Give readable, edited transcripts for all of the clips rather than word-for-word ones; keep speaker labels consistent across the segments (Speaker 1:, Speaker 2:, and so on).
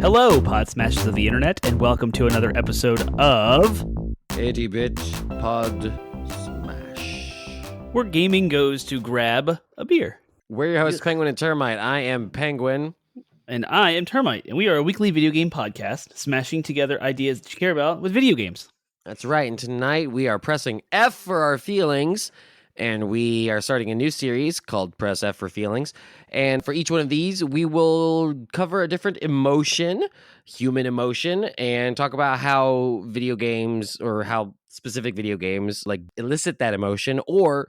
Speaker 1: Hello, Pod Smashers of the Internet, and welcome to another episode of
Speaker 2: 80-bit Pod Smash.
Speaker 1: Where gaming goes to grab a beer.
Speaker 2: We're your hosts, Penguin and Termite. I am Penguin.
Speaker 1: And I am Termite, and we are a weekly video game podcast, smashing together ideas that you care about with video games.
Speaker 2: That's right, and tonight we are pressing F for our feelings, and we are starting a new series called Press F for Feelings. And for each one of these, we will cover a different emotion, human emotion, and talk about how video games or how specific video games like elicit that emotion or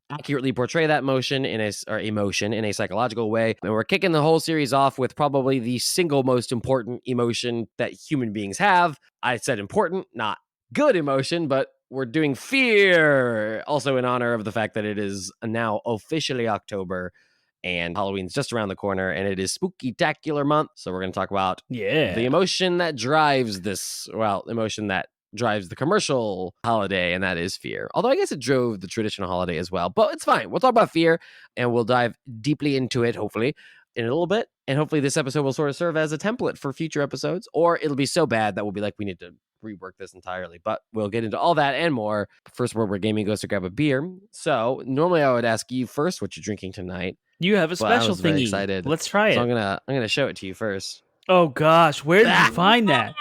Speaker 2: accurately portray that emotion in a psychological way. And we're kicking the whole series off with probably the single most important emotion that human beings have. I said important, not good emotion, but we're doing fear, also in honor of the fact that it is now officially October and Halloween's just around the corner and it is Spooky-tacular month. So we're going to talk about the emotion that drives drives the commercial holiday, and that is fear. Although I guess it drove the traditional holiday as well, but it's fine. We'll talk about fear and we'll dive deeply into it, hopefully, in a little bit. And hopefully this episode will sort of serve as a template for future episodes, or it'll be so bad that we'll be like, we need to rework this entirely. But we'll get into all that and more. First, where gaming goes to grab a beer. So normally I would ask you first what you're drinking tonight.
Speaker 1: You have a special
Speaker 2: very
Speaker 1: thingy.
Speaker 2: Excited.
Speaker 1: Let's try it.
Speaker 2: So I'm gonna show it to you first.
Speaker 1: Oh gosh, where did you find that?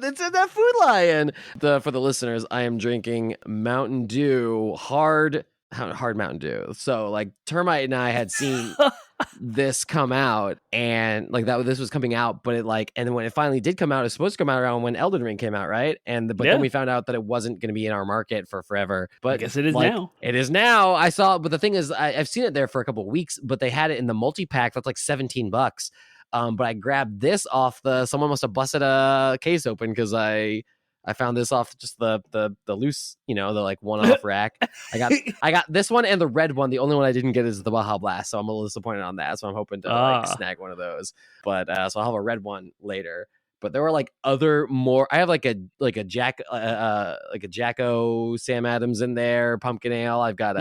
Speaker 2: It's in that Food Lion. For the listeners, I am drinking Mountain Dew hard Mountain Dew. So like Termite and I had seen this come out, and like this was coming out, but and then when it finally did come out, it was supposed to come out around when Elden Ring came out, right? Then we found out that it wasn't going to be in our market for forever. But
Speaker 1: I guess it is now.
Speaker 2: It is now. I saw, but the thing is, I've seen it there for a couple of weeks, but they had it in the multi-pack that's like $17. But I grabbed this off someone must have busted a case open because I found this off just the loose, the like one-off rack. I got this one and the red one. The only one I didn't get is the Baja Blast, so I'm a little disappointed on that. So I'm hoping to snag one of those. But so I'll have a red one later. But there were like other more. I have like a Jacko Sam Adams in there, pumpkin ale. I've got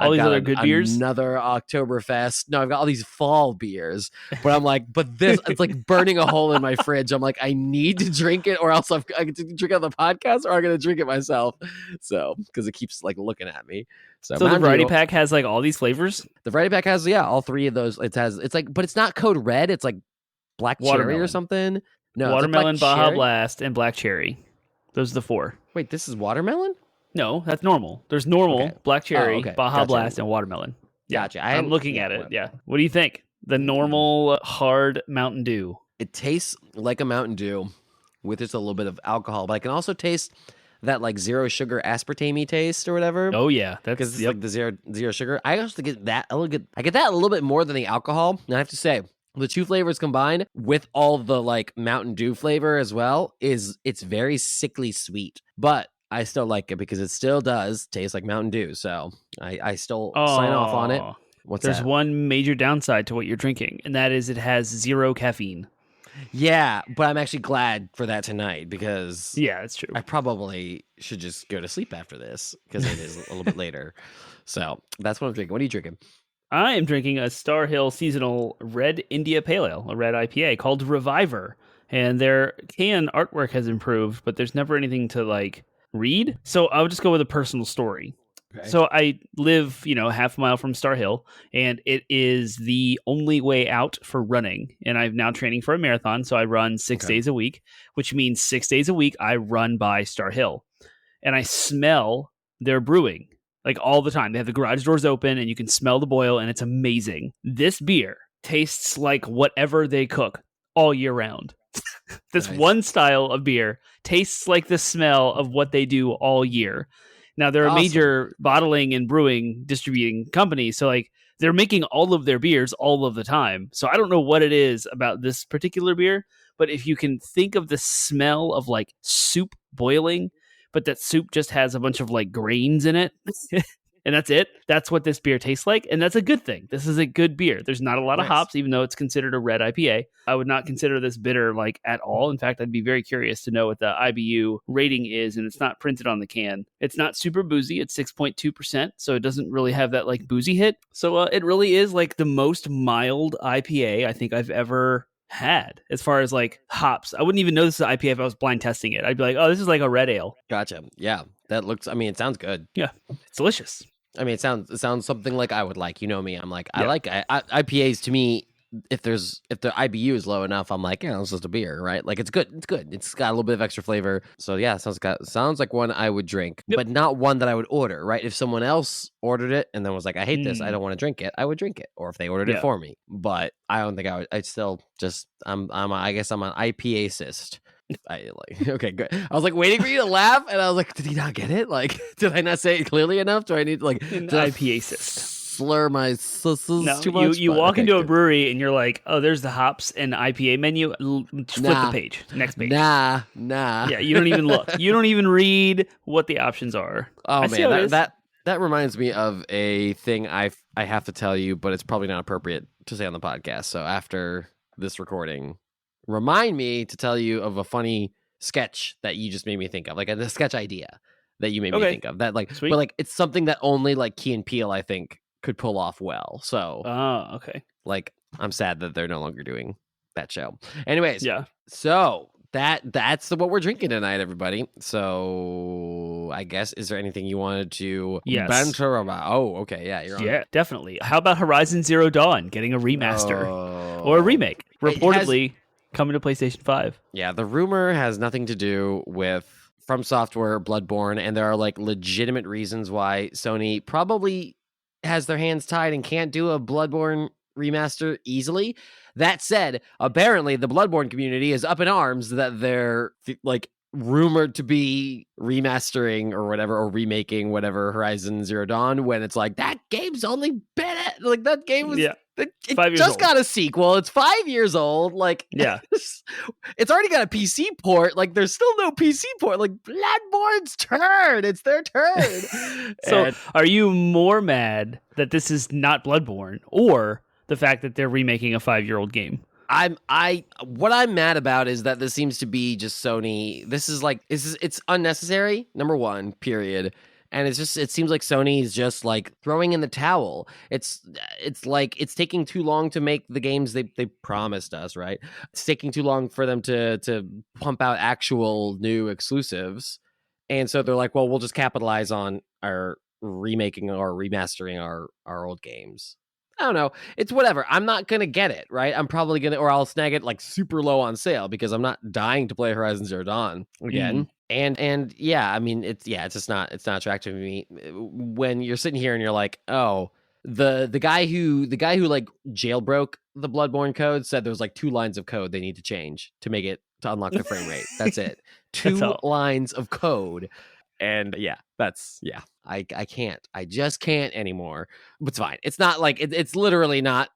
Speaker 1: all these other good beers.
Speaker 2: Another Oktoberfest. No, I've got all these fall beers. But I'm like, this, it's like burning a hole in my fridge. I'm like, I need to drink it or else I get to drink it on the podcast or I'm going to drink it myself. So, because it keeps like looking at me. So
Speaker 1: the variety pack has like all these flavors?
Speaker 2: The variety pack has, all three of those. It's like, but it's not code red. It's like black cherry or something. No,
Speaker 1: watermelon,
Speaker 2: it's like
Speaker 1: Baja Blast, and black cherry. Those are the four.
Speaker 2: Wait, this is watermelon?
Speaker 1: No, that's normal. There's normal, black cherry, Baja Blast, and watermelon. Yeah,
Speaker 2: gotcha.
Speaker 1: I'm looking at it. Yeah. What do you think? The normal hard Mountain Dew.
Speaker 2: It tastes like a Mountain Dew with just a little bit of alcohol, but I can also taste that like zero sugar aspartame taste or whatever.
Speaker 1: Oh yeah,
Speaker 2: because it's like the zero sugar. I also get that I get that a little bit more than the alcohol. And I have to say, the two flavors combined with all the like Mountain Dew flavor as well it's very sickly sweet, but I still like it because it still does taste like Mountain Dew. So I still sign off on it.
Speaker 1: There's one major downside to what you're drinking, and that is it has 0 caffeine.
Speaker 2: Yeah, but I'm actually glad for that tonight because
Speaker 1: that's true.
Speaker 2: I probably should just go to sleep after this because it is a little bit later. So that's what I'm drinking. What are you drinking?
Speaker 1: I am drinking a Star Hill Seasonal Red India Pale Ale, a red IPA called Reviver. And their can artwork has improved, but there's never anything to like read. So I'll just go with a personal story. Okay. So I live, half a mile from Star Hill, and it is the only way out for running. And I'm now training for a marathon, so I run 6 days a week, which means 6 days a week I run by Star Hill. And I smell their brewing. Like all the time. They have the garage doors open and you can smell the boil and it's amazing. This beer tastes like whatever they cook all year round. This one style of beer tastes like the smell of what they do all year. Now they're a major bottling and brewing distributing company. So like they're making all of their beers all of the time. So I don't know what it is about this particular beer, but if you can think of the smell of like soup boiling, but that soup just has a bunch of like grains in it and that's it. That's what this beer tastes like. And that's a good thing. This is a good beer. There's not a lot of hops, even though it's considered a red IPA. I would not consider this bitter like at all. In fact, I'd be very curious to know what the IBU rating is. And it's not printed on the can. It's not super boozy. It's 6.2%. So it doesn't really have that like boozy hit. So it really is like the most mild IPA I think I've ever had as far as like hops. I wouldn't even know this is an IPA if I was blind testing it. I'd be like, oh, this is like a red ale.
Speaker 2: Gotcha. Yeah, that looks. I mean, it sounds good.
Speaker 1: Yeah, it's delicious.
Speaker 2: I mean, it sounds something like I would like. You know me. I'm like, I
Speaker 1: Yeah.
Speaker 2: like IPAs. To me, if the IBU is low enough, I'm like, yeah, it's just a beer, right? Like it's good. It's good. It's got a little bit of extra flavor. So yeah, sounds like one I would drink,
Speaker 1: Yep.
Speaker 2: but not one that I would order, right? If someone else ordered it and then was like, I hate this, I don't want to drink it, I would drink it. Or if they ordered it
Speaker 1: Yeah.
Speaker 2: for me, but I don't think I would. I'd still just I guess I'm an IPA cyst. I like okay, good. I was like waiting for you to laugh, and I was like, did he not get it? Like, did I not say it clearly enough? Do I need to like
Speaker 1: An
Speaker 2: did I
Speaker 1: IPA cyst.
Speaker 2: slur my sisses
Speaker 1: No,
Speaker 2: too much?
Speaker 1: you
Speaker 2: But,
Speaker 1: walk
Speaker 2: okay,
Speaker 1: into a
Speaker 2: good.
Speaker 1: brewery and you're like, oh, there's the hops and IPA menu. Flip
Speaker 2: Nah.
Speaker 1: the page. Next page.
Speaker 2: Nah.
Speaker 1: Yeah, you don't even look. You don't even read what the options are.
Speaker 2: Oh
Speaker 1: I see how it
Speaker 2: man,
Speaker 1: is.
Speaker 2: that reminds me of a thing I have to tell you, but it's probably not appropriate to say on the podcast. So after this recording, remind me to tell you of a funny sketch that you just made me think of, like a sketch idea that you made me
Speaker 1: Okay.
Speaker 2: think of. That like,
Speaker 1: Sweet.
Speaker 2: but like it's something that only like Key and Peele I think could pull off well. So
Speaker 1: Oh, okay.
Speaker 2: like, I'm sad that they're no longer doing that show. Anyways,
Speaker 1: Yeah.
Speaker 2: so that's what we're drinking tonight, everybody. So I guess, is there anything you wanted to
Speaker 1: Yes.
Speaker 2: banter about? Oh, okay, yeah, you're on.
Speaker 1: Yeah, definitely. How about Horizon Zero Dawn getting a remaster or a remake?
Speaker 2: It has-
Speaker 1: Reportedly coming to PlayStation 5.
Speaker 2: Yeah, the rumor has nothing to do with From Software, Bloodborne, and there are like legitimate reasons why Sony probably has their hands tied and can't do a Bloodborne remaster easily. That said, apparently the Bloodborne community is up in arms that they're like rumored to be remastering or whatever, or remaking whatever Horizon Zero Dawn, when it's like, that game's only been like, that game was
Speaker 1: Yeah.
Speaker 2: it
Speaker 1: 5 years
Speaker 2: just
Speaker 1: old.
Speaker 2: got a sequel. It's 5 years old. Like,
Speaker 1: Yeah.
Speaker 2: it's already got a PC port. Like, there's still no PC port. Like, Bloodborne's turn. It's their turn.
Speaker 1: So,
Speaker 2: And
Speaker 1: are you more mad that this is not Bloodborne, or the fact that they're remaking a 5-year-old game?
Speaker 2: what I'm mad about is that this seems to be just Sony. This is like, it's unnecessary. Number one, period. And it seems like Sony is just like throwing in the towel. It's like it's taking too long to make the games they promised us, right? It's taking too long for them to pump out actual new exclusives. And so they're like, well, we'll just capitalize on our remaking or remastering our old games. I don't know. It's whatever. I'm not going to get it, right? I'm probably going to, or I'll snag it like super low on sale because I'm not dying to play Horizon Zero Dawn again. And yeah, I mean, it's just not, it's not attractive to me when you're sitting here and you're like, oh, the guy who like jailbroke the Bloodborne code said there was like 2 lines of code they need to change to make it, to unlock the frame rate. That's it. 2 lines of code. And I can't. I just can't anymore. But it's fine. It's not like it's literally not.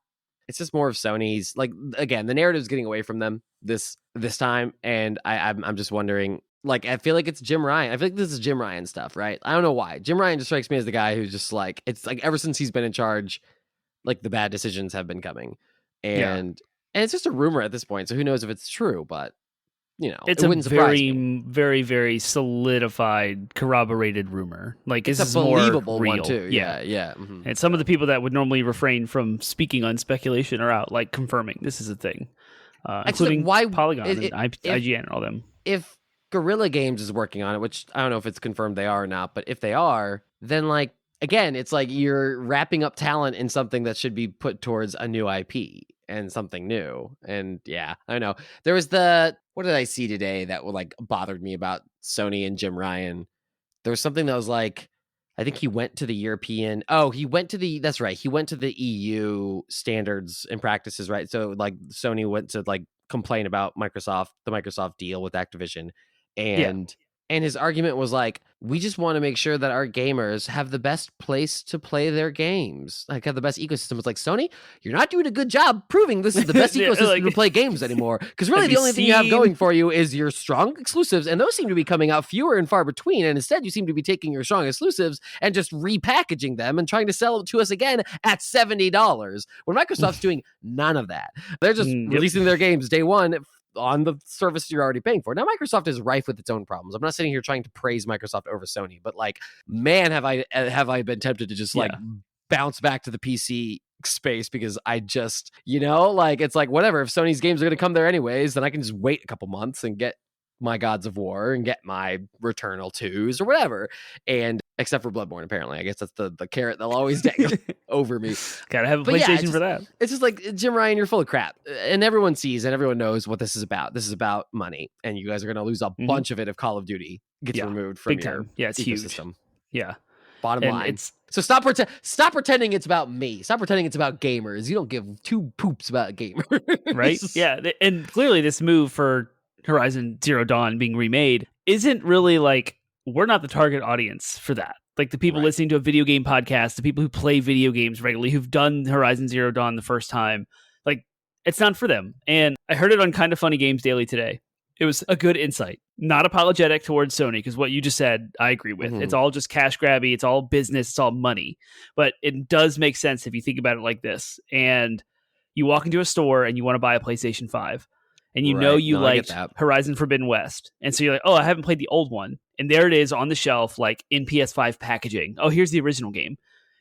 Speaker 2: It's just more of Sony's. Like, again, the narrative's getting away from them this time, and I'm just wondering. Like, I feel like it's Jim Ryan. I feel like this is Jim Ryan stuff, right? I don't know why. Jim Ryan just strikes me as the guy who's just like, it's like ever since he's been in charge, like the bad decisions have been coming, and it's just a rumor at this point. So who knows if it's true? But you know,
Speaker 1: It's
Speaker 2: it
Speaker 1: a
Speaker 2: wouldn't surprise me.
Speaker 1: very, very solidified, corroborated rumor. Like,
Speaker 2: It's
Speaker 1: this
Speaker 2: a
Speaker 1: is more
Speaker 2: believable
Speaker 1: real.
Speaker 2: one too. Yeah. Mhm.
Speaker 1: And some of the people that would normally refrain from speaking on speculation are out, like, confirming this is a thing, including Polygon and IGN and all them.
Speaker 2: If Guerrilla Games is working on it, which I don't know if it's confirmed they are or not, but if they are, then like, again, it's like you're wrapping up talent in something that should be put towards a new IP and something new. And yeah, I know. There was what did I see today that like bothered me about Sony and Jim Ryan? There was something that was like, I think he went to the that's right. He went to the EU standards and practices, right? So like Sony went to like complain about the Microsoft deal with Activision. And his argument was like, we just want to make sure that our gamers have the best place to play their games, like have the best ecosystem. It's like, Sony, you're not doing a good job proving this is the best ecosystem to play games anymore. Because really the only thing you have going for you is your strong exclusives, and those seem to be coming out fewer and far between. And instead you seem to be taking your strong exclusives and just repackaging them and trying to sell it to us again at $70. When Microsoft's doing none of that. They're just releasing their games day one on the service you're already paying for. Now, Microsoft is rife with its own problems. I'm not sitting here trying to praise Microsoft over Sony, but like, man, have I been tempted to just like bounce back to the PC space because I just, like, it's like, whatever. If Sony's games are going to come there anyways, then I can just wait a couple months and get my Gods of War and get my Returnal 2s or whatever. And except for Bloodborne, apparently. I guess that's the carrot they'll always dangle over me.
Speaker 1: Gotta have a
Speaker 2: But yeah,
Speaker 1: PlayStation for that.
Speaker 2: It's just like, Jim Ryan, you're full of crap. And everyone sees and everyone knows what this is about. This is about money. And you guys are going to lose a bunch of it if Call of Duty gets removed from
Speaker 1: big
Speaker 2: your
Speaker 1: time. Yeah, it's
Speaker 2: ecosystem.
Speaker 1: huge. Yeah.
Speaker 2: Bottom
Speaker 1: And
Speaker 2: line. So stop pretending it's about me. Stop pretending it's about gamers. You don't give two poops about gamers.
Speaker 1: Right? Yeah. And clearly this move for Horizon Zero Dawn being remade isn't really like, we're not the target audience for that. Like the people listening to a video game podcast, the people who play video games regularly, who've done Horizon Zero Dawn the first time, like it's not for them. And I heard it on Kind of Funny Games Daily today. It was a good insight. Not apologetic towards Sony, because what you just said, I agree with. It's all just cash grabby. It's all business. It's all money. But it does make sense if you think about it like this. And you walk into a store and you want to buy a PlayStation 5. And you know you liked Horizon Forbidden West. And so you're like, oh, I haven't played the old one. And there it is on the shelf, like in PS5 packaging. Oh, here's the original game.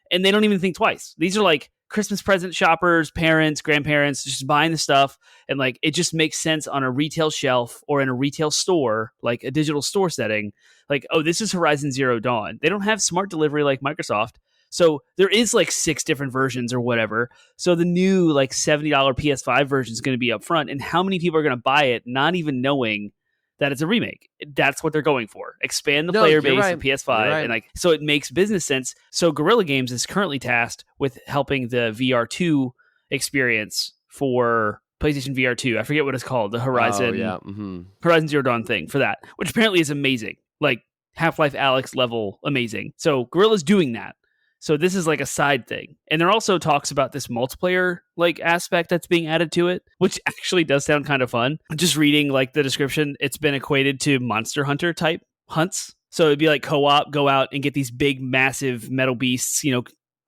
Speaker 1: And they don't even think twice. These are like Christmas present shoppers, parents, grandparents, just buying the stuff. And like, it just makes sense on a retail shelf or in a retail store, like a digital store setting. Like, oh, this is Horizon Zero Dawn. They don't have smart delivery like Microsoft. So there is like 6 different versions or whatever. So the new like $70 PS5 version is going to be up front. And how many people are going to buy it not even knowing that it's a remake? That's what they're going for. Expand the player base of PS5. And like, so it makes business sense. So Guerrilla Games is currently tasked with helping the VR2 experience for PlayStation VR2. I forget what it's called. The Horizon, Horizon Zero Dawn thing for that, which apparently is amazing. Like Half-Life Alyx level amazing. So Guerrilla's doing that. So this is like a side thing. And there also talks about this multiplayer like aspect that's being added to it, which actually does sound kind of fun. Just reading like the description, it's been equated to Monster Hunter type hunts. So it'd be like co-op, go out and get these big, massive metal beasts,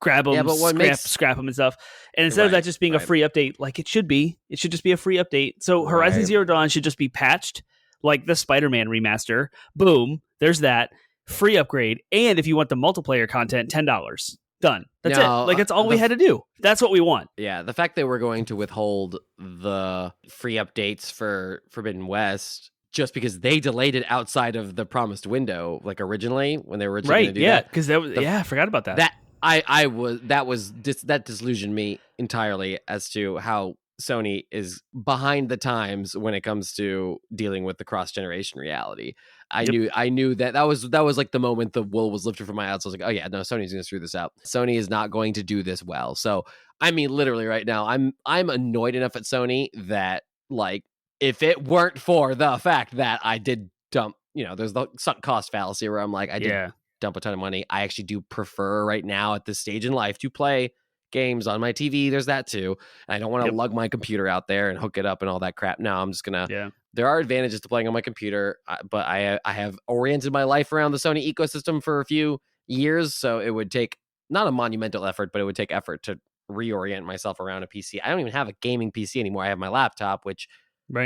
Speaker 1: grab them, scrap them and stuff. And instead of that just being a free update, like it should just be a free update. So Horizon Zero Dawn should just be patched like the Spider-Man remaster. Boom, there's that. Free upgrade, and if you want the multiplayer content, $10. Done. That's it. Like that's all we had to do. That's what we want.
Speaker 2: Yeah, the fact that we're going to withhold the free updates for Forbidden West just because they delayed it outside of the promised window, like originally when they were originally going to do that.
Speaker 1: Because that was I forgot about that.
Speaker 2: That disillusioned me entirely as to how Sony is behind the times when it comes to dealing with the cross-generation reality. I knew that was like the moment the wool was lifted from my eyes. I was like, oh yeah, no, Sony's going to screw this up. Sony is not going to do this well. So, I mean, literally right now, I'm annoyed enough at Sony that like, if it weren't for the fact that I did dump, there's the sunk cost fallacy where I'm like, I did dump a ton of money. I actually do prefer right now at this stage in life to play games on my TV. There's that too. And I don't want to lug my computer out there and hook it up and all that crap. No, I'm just gonna. There are advantages to playing on my computer, but I have oriented my life around the Sony ecosystem for a few years, so it would take not a monumental effort, but it would take effort to reorient myself around a PC. I don't even have a gaming PC anymore. I have my laptop, which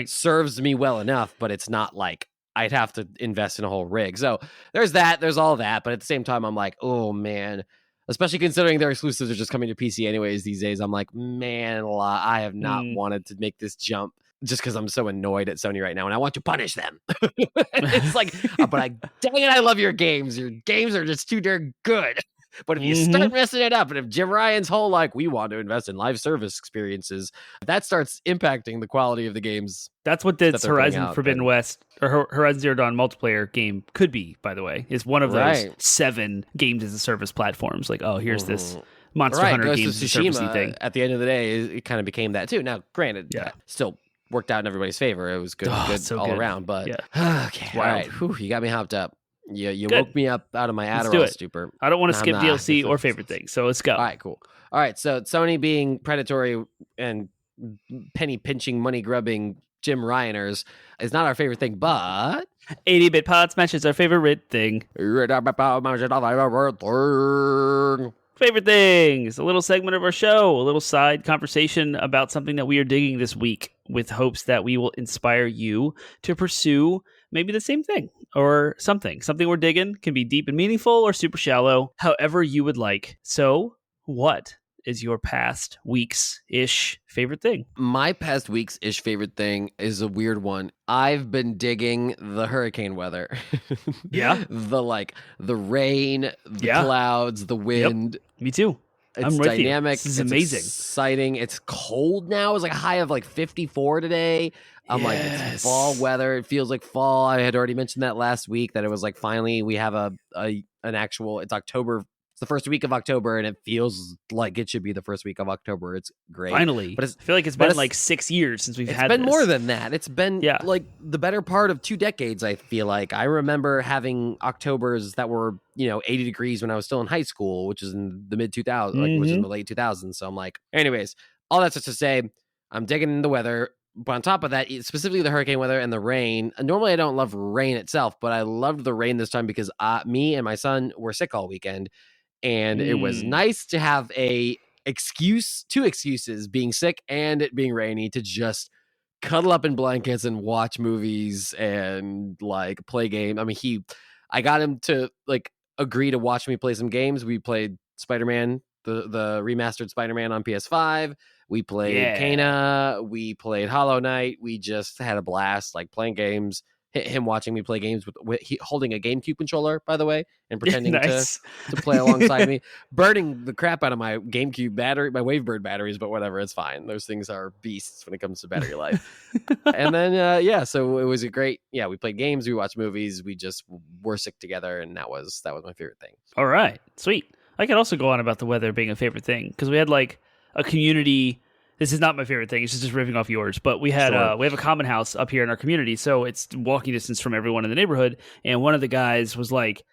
Speaker 2: serves me well enough, but it's not like I'd have to invest in a whole rig. So there's that. There's all that. But at the same time, I'm like, oh man. Especially considering their exclusives are just coming to PC anyways these days. I'm like, man, I have not wanted to make this jump just because I'm so annoyed at Sony right now and I want to punish them. It's like, dang it, I love your games. Your games are just too darn good. But if you start messing it up, and if Jim Ryan's whole, like, we want to invest in live service experiences, that starts impacting the quality of the games.
Speaker 1: That's what this Horizon Forbidden West or Horizon Zero Dawn multiplayer game could be, by the way, is one of those 7 games as a service platforms. Like, oh, here's this Monster Hunter games as a service thing.
Speaker 2: At the end of the day, it kind of became that too. Now, granted, still worked out in everybody's favor. It was good, all around. But okay, all right, you got me hopped up. You woke me up out of my Adderall stupor.
Speaker 1: I don't want to skip DLC or favorite things, so let's go.
Speaker 2: All right, cool. All right, so Sony being predatory and penny pinching, money grubbing Jim Ryaners is not our favorite thing, but
Speaker 1: 80-bit pod smash is our favorite thing. Favorite things, a little segment of our show, a little side conversation about something that we are digging this week with hopes that we will inspire you to pursue maybe the same thing or something we're digging. Can be deep and meaningful or super shallow, however you would like. So what is your past week's-ish favorite thing?
Speaker 2: My past week's-ish favorite thing is a weird one. I've been digging the hurricane weather.
Speaker 1: Yeah.
Speaker 2: The rain, the
Speaker 1: Yeah.
Speaker 2: clouds, the wind.
Speaker 1: Me too.
Speaker 2: It's
Speaker 1: I'm with
Speaker 2: dynamic.
Speaker 1: you. This is
Speaker 2: it's
Speaker 1: amazing.
Speaker 2: exciting. It's cold now. It's like a high of like 54 today. I'm like, it's fall weather. It feels like fall. I had already mentioned that last week that it was like finally we have an actual. It's October. It's the first week of October, and it feels like it should be the first week of October. It's great.
Speaker 1: Finally,
Speaker 2: but
Speaker 1: I feel like it's been like 6 years since we've had.
Speaker 2: It's been
Speaker 1: this.
Speaker 2: more than that. It's been like the better part of 2 decades. I feel like I remember having Octobers that were 80 degrees when I was still in high school, which is in the mid 2000s, which is in the late 2000s. So I'm like, anyways, all that's just to say, I'm digging in the weather. But on top of that, specifically the hurricane weather and the rain. Normally, I don't love rain itself, but I loved the rain this time because me and my son were sick all weekend, and it was nice to have two excuses: being sick and it being rainy, to just cuddle up in blankets and watch movies and like play game. I mean, I got him to like agree to watch me play some games. We played Spider-Man, the remastered Spider-Man on PS5. We played Kana. We played Hollow Knight. We just had a blast, like playing games. Him watching me play games with holding a GameCube controller, by the way, and pretending to play alongside me, burning the crap out of my GameCube battery, my Wavebird batteries, but whatever, it's fine. Those things are beasts when it comes to battery life. And then so it was a great. Yeah, we played games, we watched movies, we just were sick together, and that was my favorite thing.
Speaker 1: All right, sweet. I could also go on about the weather being a favorite thing because we had like a community. This is not my favorite thing. It's just ripping off yours. But we had we have a common house up here in our community, so it's walking distance from everyone in the neighborhood. And one of the guys was like,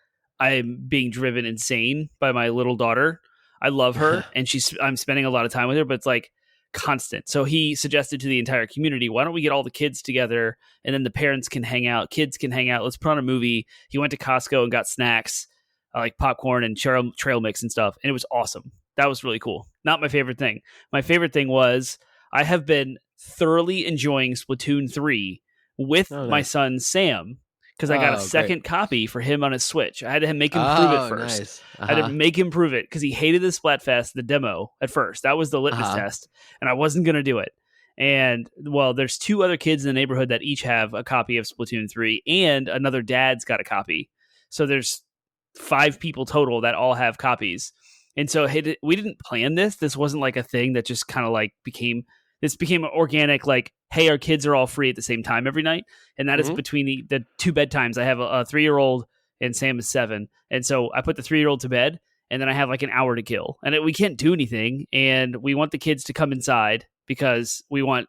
Speaker 1: "I'm being driven insane by my little daughter. I love her, and I'm spending a lot of time with her, but it's like constant." So he suggested to the entire community, "Why don't we get all the kids together, and then the parents can hang out, kids can hang out. Let's put on a movie." He went to Costco and got snacks like popcorn and trail mix and stuff, and it was awesome. That was really cool. Not my favorite thing. My favorite thing was I have been thoroughly enjoying Splatoon 3 with my son Sam because I got a second copy for him on his Switch. I had to make him prove it first.
Speaker 2: Nice.
Speaker 1: I had to make him prove it because he hated the Splatfest, the demo at first. That was the litmus test, and I wasn't going to do it. And, well, there's 2 other kids in the neighborhood that each have a copy of Splatoon 3, and another dad's got a copy. So there's 5 people total that all have copies. And so we didn't plan this. This wasn't like a thing that just kind of like became organic, like, hey, our kids are all free at the same time every night. And that is between the 2 bedtimes. I have a 3-year-old and Sam is 7. And so I put the 3-year-old to bed and then I have like an hour to kill. And we can't do anything. And we want the kids to come inside because we want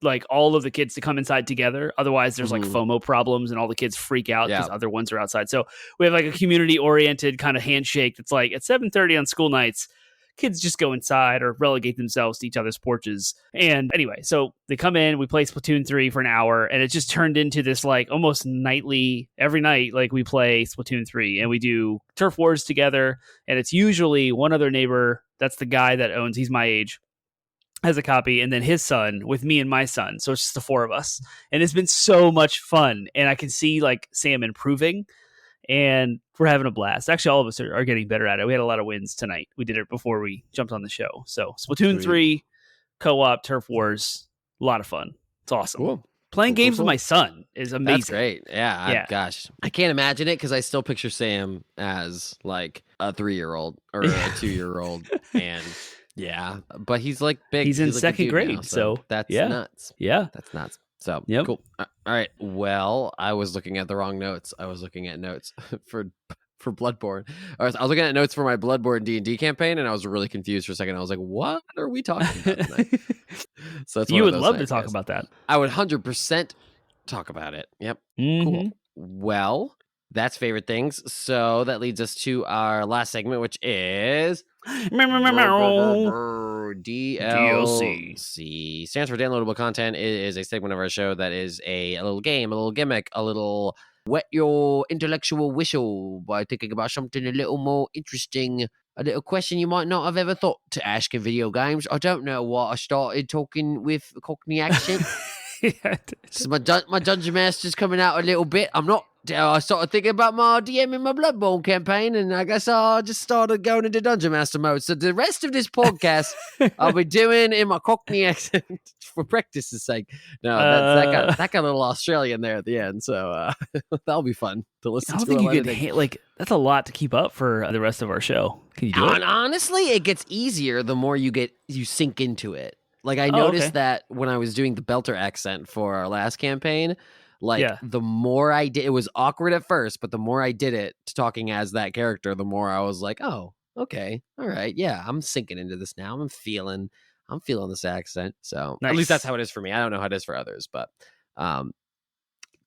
Speaker 1: like all of the kids to come inside together. Otherwise there's like FOMO problems and all the kids freak out because other ones are outside. So we have like a community oriented kind of handshake. That's like at 7:30 on school nights, kids just go inside or relegate themselves to each other's porches. And anyway, so they come in, we play Splatoon 3 for an hour, and it just turned into this like almost nightly, every night, like we play Splatoon 3 and we do turf wars together. And it's usually one other neighbor. That's the guy that owns, he's my age, has a copy, and then his son with me and my son. So it's just the 4 of us. And it's been so much fun. And I can see like Sam improving and we're having a blast. Actually, all of us are getting better at it. We had a lot of wins tonight. We did it before we jumped on the show. So Splatoon 3, co-op, turf wars, a lot of fun. It's awesome.
Speaker 2: Cool.
Speaker 1: Playing games with my son is amazing.
Speaker 2: That's great. Yeah. Gosh, I can't imagine it because I still picture Sam as like a 3-year-old or a 2-year-old. And yeah, but he's like big.
Speaker 1: He's in
Speaker 2: like
Speaker 1: 2nd grade,
Speaker 2: now,
Speaker 1: so
Speaker 2: that's nuts.
Speaker 1: Yeah,
Speaker 2: that's nuts. So
Speaker 1: yep.
Speaker 2: Cool. All right. Well, I was looking at the wrong notes. I was looking at notes for Bloodborne. I was looking at notes for my Bloodborne D&D campaign, and I was really confused for a second. I was like, "What are we talking about tonight?" So that's
Speaker 1: you would love to talk about that.
Speaker 2: I would 100% talk about it. Yep. Cool. Well, that's favorite things. So that leads us to our last segment, which is DLC. Stands for downloadable content. It is a segment of our show that is a little game, a little gimmick, a little wet your intellectual whistle by thinking about something a little more interesting, a little question you might not have ever thought to ask in video games. I don't know why I started talking with a Cockney accent. So my dungeon master's coming out a little bit. I'm not I started thinking about my DM in my Bloodborne campaign, and I guess I just started going into Dungeon Master mode. So the rest of this podcast, I'll be doing in my Cockney accent for practice's sake. No, that got a little Australian there at the end, so that'll be fun to listen
Speaker 1: I don't
Speaker 2: to.
Speaker 1: think you could that's a lot to keep up for the rest of our show. Can you do it?
Speaker 2: Honestly, it gets easier the more you sink into it. Like I noticed that when I was doing the Belter accent for our last campaign, the more I did, it was awkward at first, but the more I did it talking as that character, the more I was like, oh, okay, all right, yeah, I'm sinking into this now. I'm feeling this accent. So
Speaker 1: nice.
Speaker 2: At least that's how it is for me. I don't know how it is for others, but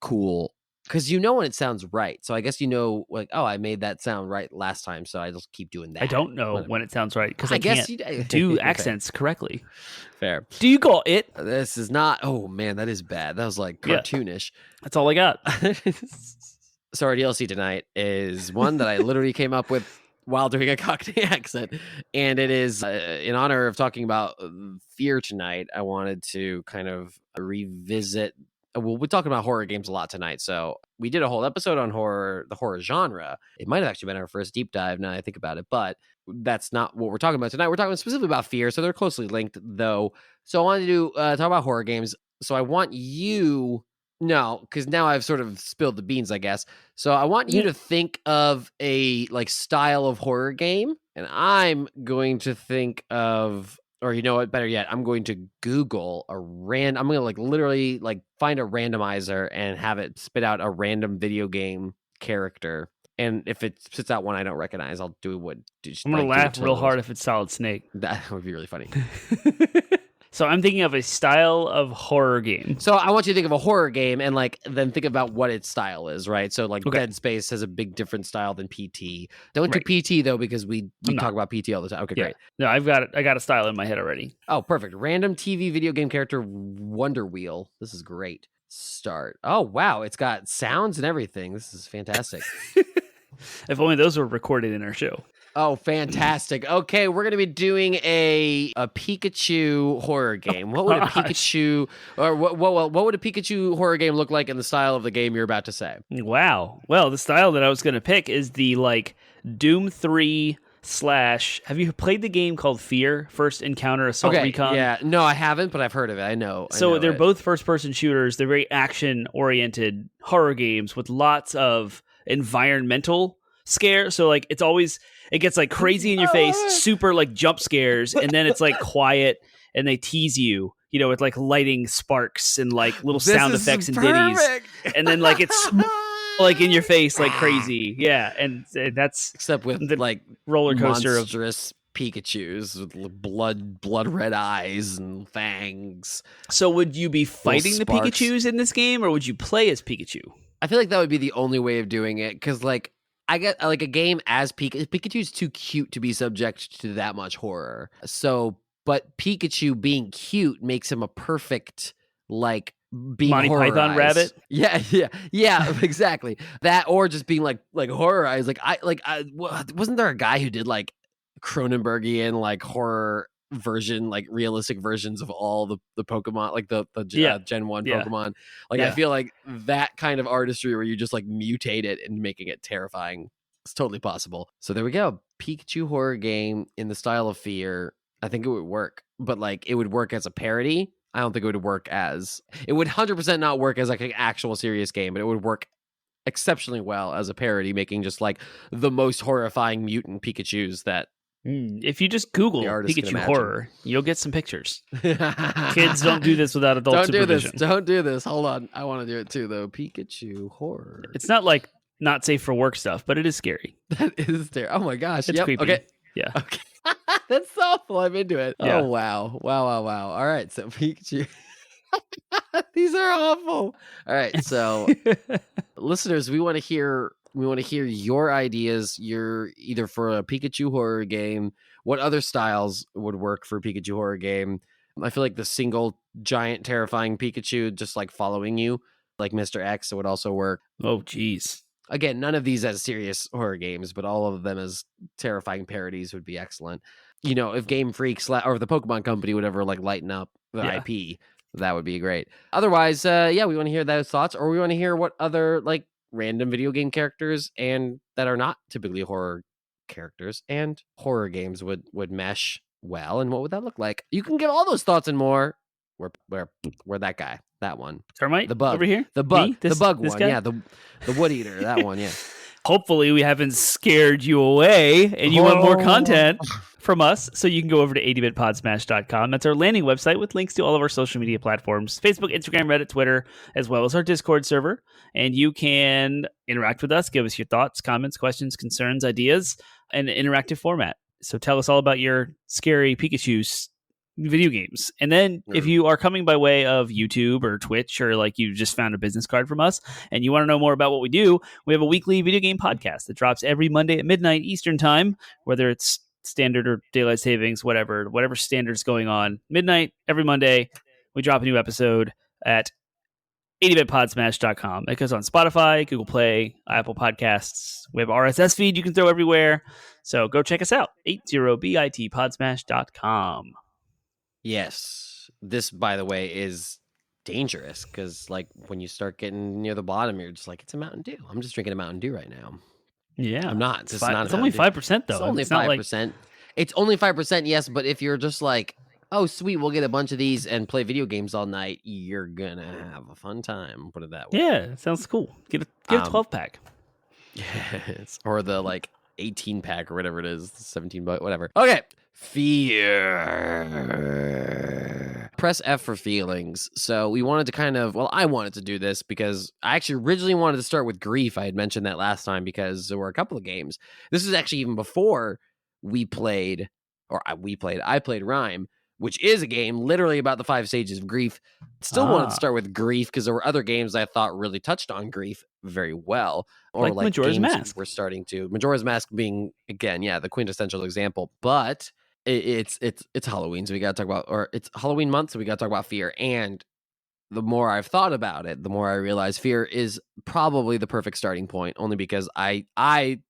Speaker 2: cool. Because when it sounds right. So I guess I made that sound right last time, so I just keep doing that.
Speaker 1: I don't know when it sounds right because I
Speaker 2: guess
Speaker 1: can't do accents correctly.
Speaker 2: Fair.
Speaker 1: Do you call it?
Speaker 2: This is not... Oh, man, that is bad. That was like cartoonish.
Speaker 1: Yeah. That's all I got.
Speaker 2: So our DLC tonight is one that I literally came up with while doing a Cockney accent. And it is in honor of talking about fear tonight. I wanted to kind of revisit... Well, we're talking about horror games a lot tonight, so we did a whole episode on the horror genre. It might have actually been our first deep dive now that I think about it, but that's not what we're talking about tonight. We're talking specifically about fear, so they're closely linked, though. So I wanted to talk about horror games. So I want you... No, because now I've sort of spilled the beans, I guess. So I want you to think of a style of horror game, and I'm going to think of... Or you know what? Better yet, I'm going to Google I'm going to literally find a randomizer and have it spit out a random video game character. And if it spits out one I don't recognize, I'll do what.
Speaker 1: I'm going to laugh real hard if it's Solid Snake.
Speaker 2: That would be really funny.
Speaker 1: So I'm thinking of a style of horror game.
Speaker 2: So I want you to think of a horror game and then think about what its style is, right? So Dead Space has a big different style than PT. Don't do PT though, because we talk about PT all the time. Okay, great.
Speaker 1: No, I got a style in my head already.
Speaker 2: Oh, perfect. Random TV video game character Wonder Wheel. This is great. Start. Oh wow, it's got sounds and everything. This is fantastic.
Speaker 1: If only those were recorded in our show.
Speaker 2: Oh, fantastic. Okay, we're going to be doing a Pikachu horror game. What would a Pikachu or what would a Pikachu horror game look like in the style of the game you're about to say?
Speaker 1: Wow. Well, the style that I was going to pick is the Doom 3 / have you played the game called Fear? First Encounter Assault Recon?
Speaker 2: Yeah. No, I haven't, but I've heard of it. I know.
Speaker 1: So they're both first-person shooters. They're very action-oriented horror games with lots of environmental scare. So it gets crazy in your face, super jump scares, and then it's quiet and they tease you, with lighting sparks and little sound effects and ditties. And then it's in your face crazy. Yeah, and that's
Speaker 2: except with
Speaker 1: the roller coaster
Speaker 2: monstrous Pikachus with blood red eyes and fangs.
Speaker 1: So would you be fighting the Pikachus in this game, or would you play as Pikachu?
Speaker 2: I feel like that would be the only way of doing it, because I get a game as Pikachu's too cute to be subject to that much horror. So, but Pikachu being cute makes him a perfect being
Speaker 1: Monty Python rabbit.
Speaker 2: Yeah, exactly. That, or just being horrorized. Wasn't there a guy who did Cronenbergian horror version, realistic versions of all the Pokemon, the Gen 1 Pokemon? I feel like that kind of artistry where you just mutate it and making it terrifying is totally possible. So there we go. Pikachu horror game in the style of Fear. I think it would work, but it would work as a parody. I don't think it would work as... It would 100% not work as an actual serious game, but it would work exceptionally well as a parody, making just the most horrifying mutant Pikachus that...
Speaker 1: If you just Google Pikachu horror, you'll get some pictures. Kids don't do this without adult supervision.
Speaker 2: Don't do this. Hold on. I want to do it too, though. Pikachu horror.
Speaker 1: It's not not safe for work stuff, but it is scary.
Speaker 2: That is scary. Oh my gosh.
Speaker 1: It's creepy.
Speaker 2: Okay.
Speaker 1: Yeah.
Speaker 2: Okay. That's awful. I'm into it.
Speaker 1: Yeah.
Speaker 2: Oh wow. Wow. All right. So Pikachu. These are awful. All right. So listeners, we want to hear your ideas. You're either for a Pikachu horror game. What other styles would work for a Pikachu horror game? I feel like the single giant terrifying Pikachu just following you, like Mr. X, would also work.
Speaker 1: Oh, geez.
Speaker 2: Again, none of these as serious horror games, but all of them as terrifying parodies would be excellent. If Game Freak or the Pokemon Company would ever lighten up the IP, that would be great. Otherwise, we want to hear those thoughts, or we want to hear what other random video game characters and that are not typically horror characters, and horror games would mesh well, and what would that look like? You can get all those thoughts and more. Where that guy, that one,
Speaker 1: Termite
Speaker 2: the bug,
Speaker 1: over here.
Speaker 2: the bug,
Speaker 1: Me?
Speaker 2: the bug
Speaker 1: This
Speaker 2: one,
Speaker 1: guy?
Speaker 2: yeah, the wood eater, that one, yeah.
Speaker 1: Hopefully we haven't scared you away and you want more content from us, so you can go over to 80bitpodsmash.com. That's our landing website with links to all of our social media platforms: Facebook, Instagram, Reddit, Twitter, as well as our Discord server. And you can interact with us, give us your thoughts, comments, questions, concerns, ideas, in an interactive format. So tell us all about your scary Pikachu video games. And then if you are coming by way of YouTube or Twitch, or like you just found a business card from us and you want to know more about what we do, we have a weekly video game podcast that drops every Monday at midnight Eastern time, whether it's standard or daylight savings, whatever standard's going on. Midnight every Monday, we drop a new episode at 80bitpodsmash.com. It goes on Spotify, Google Play, Apple Podcasts. We have RSS feed you can throw everywhere. So go check us out, 80bitpodsmash.com.
Speaker 2: Yes. This, by the way, is dangerous because, like, when you start getting near the bottom, you're just like, it's a Mountain Dew. I'm just drinking a Mountain Dew right now.
Speaker 1: Yeah.
Speaker 2: I'm not.
Speaker 1: It's only 5%, though.
Speaker 2: It's only 5%. It's only 5%, yes, but if you're just like, oh, sweet, we'll get a bunch of these and play video games all night, you're going to have a fun time. Put it that way.
Speaker 1: Yeah, sounds cool. Get a 12-pack.
Speaker 2: Yes. Or the, like, 18-pack or whatever it is, 17 bucks, whatever. Okay. Fear. Press F for feelings. So we wanted to I wanted to do this because I actually originally wanted to start with grief. I had mentioned that last time because there were a couple of games. This is actually even before I played Rhyme, which is a game literally about the 5 stages of grief. Still wanted to start with grief because there were other games I thought really touched on grief very well. Or like
Speaker 1: Majora's Mask.
Speaker 2: We're starting to. Majora's Mask being, again, the quintessential example. But it's Halloween, so we got to talk about, or it's Halloween month, so we got to talk about fear. And the more I've thought about it, the more I realize fear is probably the perfect starting point, only because I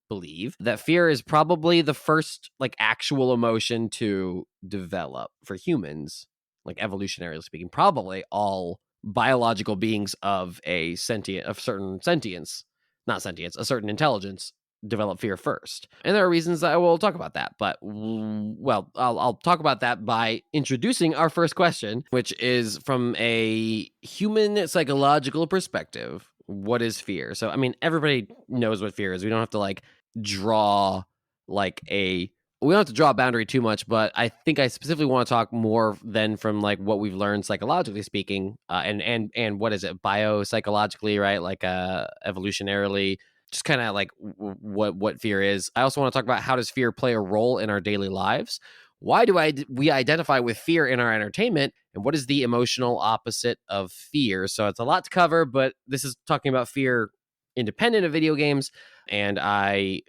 Speaker 2: believe that fear is probably the first like actual emotion to develop for humans, like evolutionarily speaking. Probably all biological beings of a certain intelligence develop fear first. And there are reasons that I will talk about that. But, well, I'll talk about that by introducing our first question, which is from a human psychological perspective. What is fear? So, I mean, everybody knows what fear is. We don't have to draw a boundary too much, but I think I specifically want to talk more than from what we've learned psychologically speaking, and what is it, biopsychologically, right? Evolutionarily, just kind of what fear is. I also want to talk about how does fear play a role in our daily lives? Why do we identify with fear in our entertainment? And what is the emotional opposite of fear? So it's a lot to cover, but this is talking about fear independent of video games. And I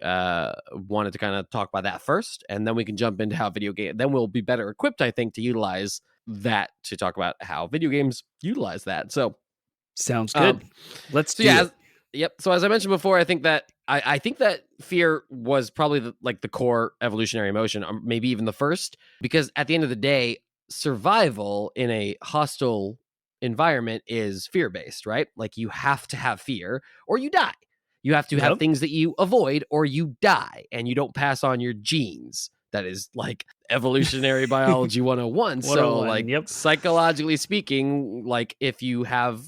Speaker 2: wanted to kind of talk about that first, and then we can jump into how then we'll be better equipped, I think, to utilize that to talk about how video games utilize that. So
Speaker 1: sounds good. Let's do it.
Speaker 2: Yep. So as I mentioned before, I think that I think that fear was probably the core evolutionary emotion, or maybe even the first, because at the end of the day, survival in a hostile environment is fear-based, right? Like you have to have fear or you die. You have to have things that you avoid or you die, and you don't pass on your genes. That is evolutionary biology 101. So psychologically speaking, if you have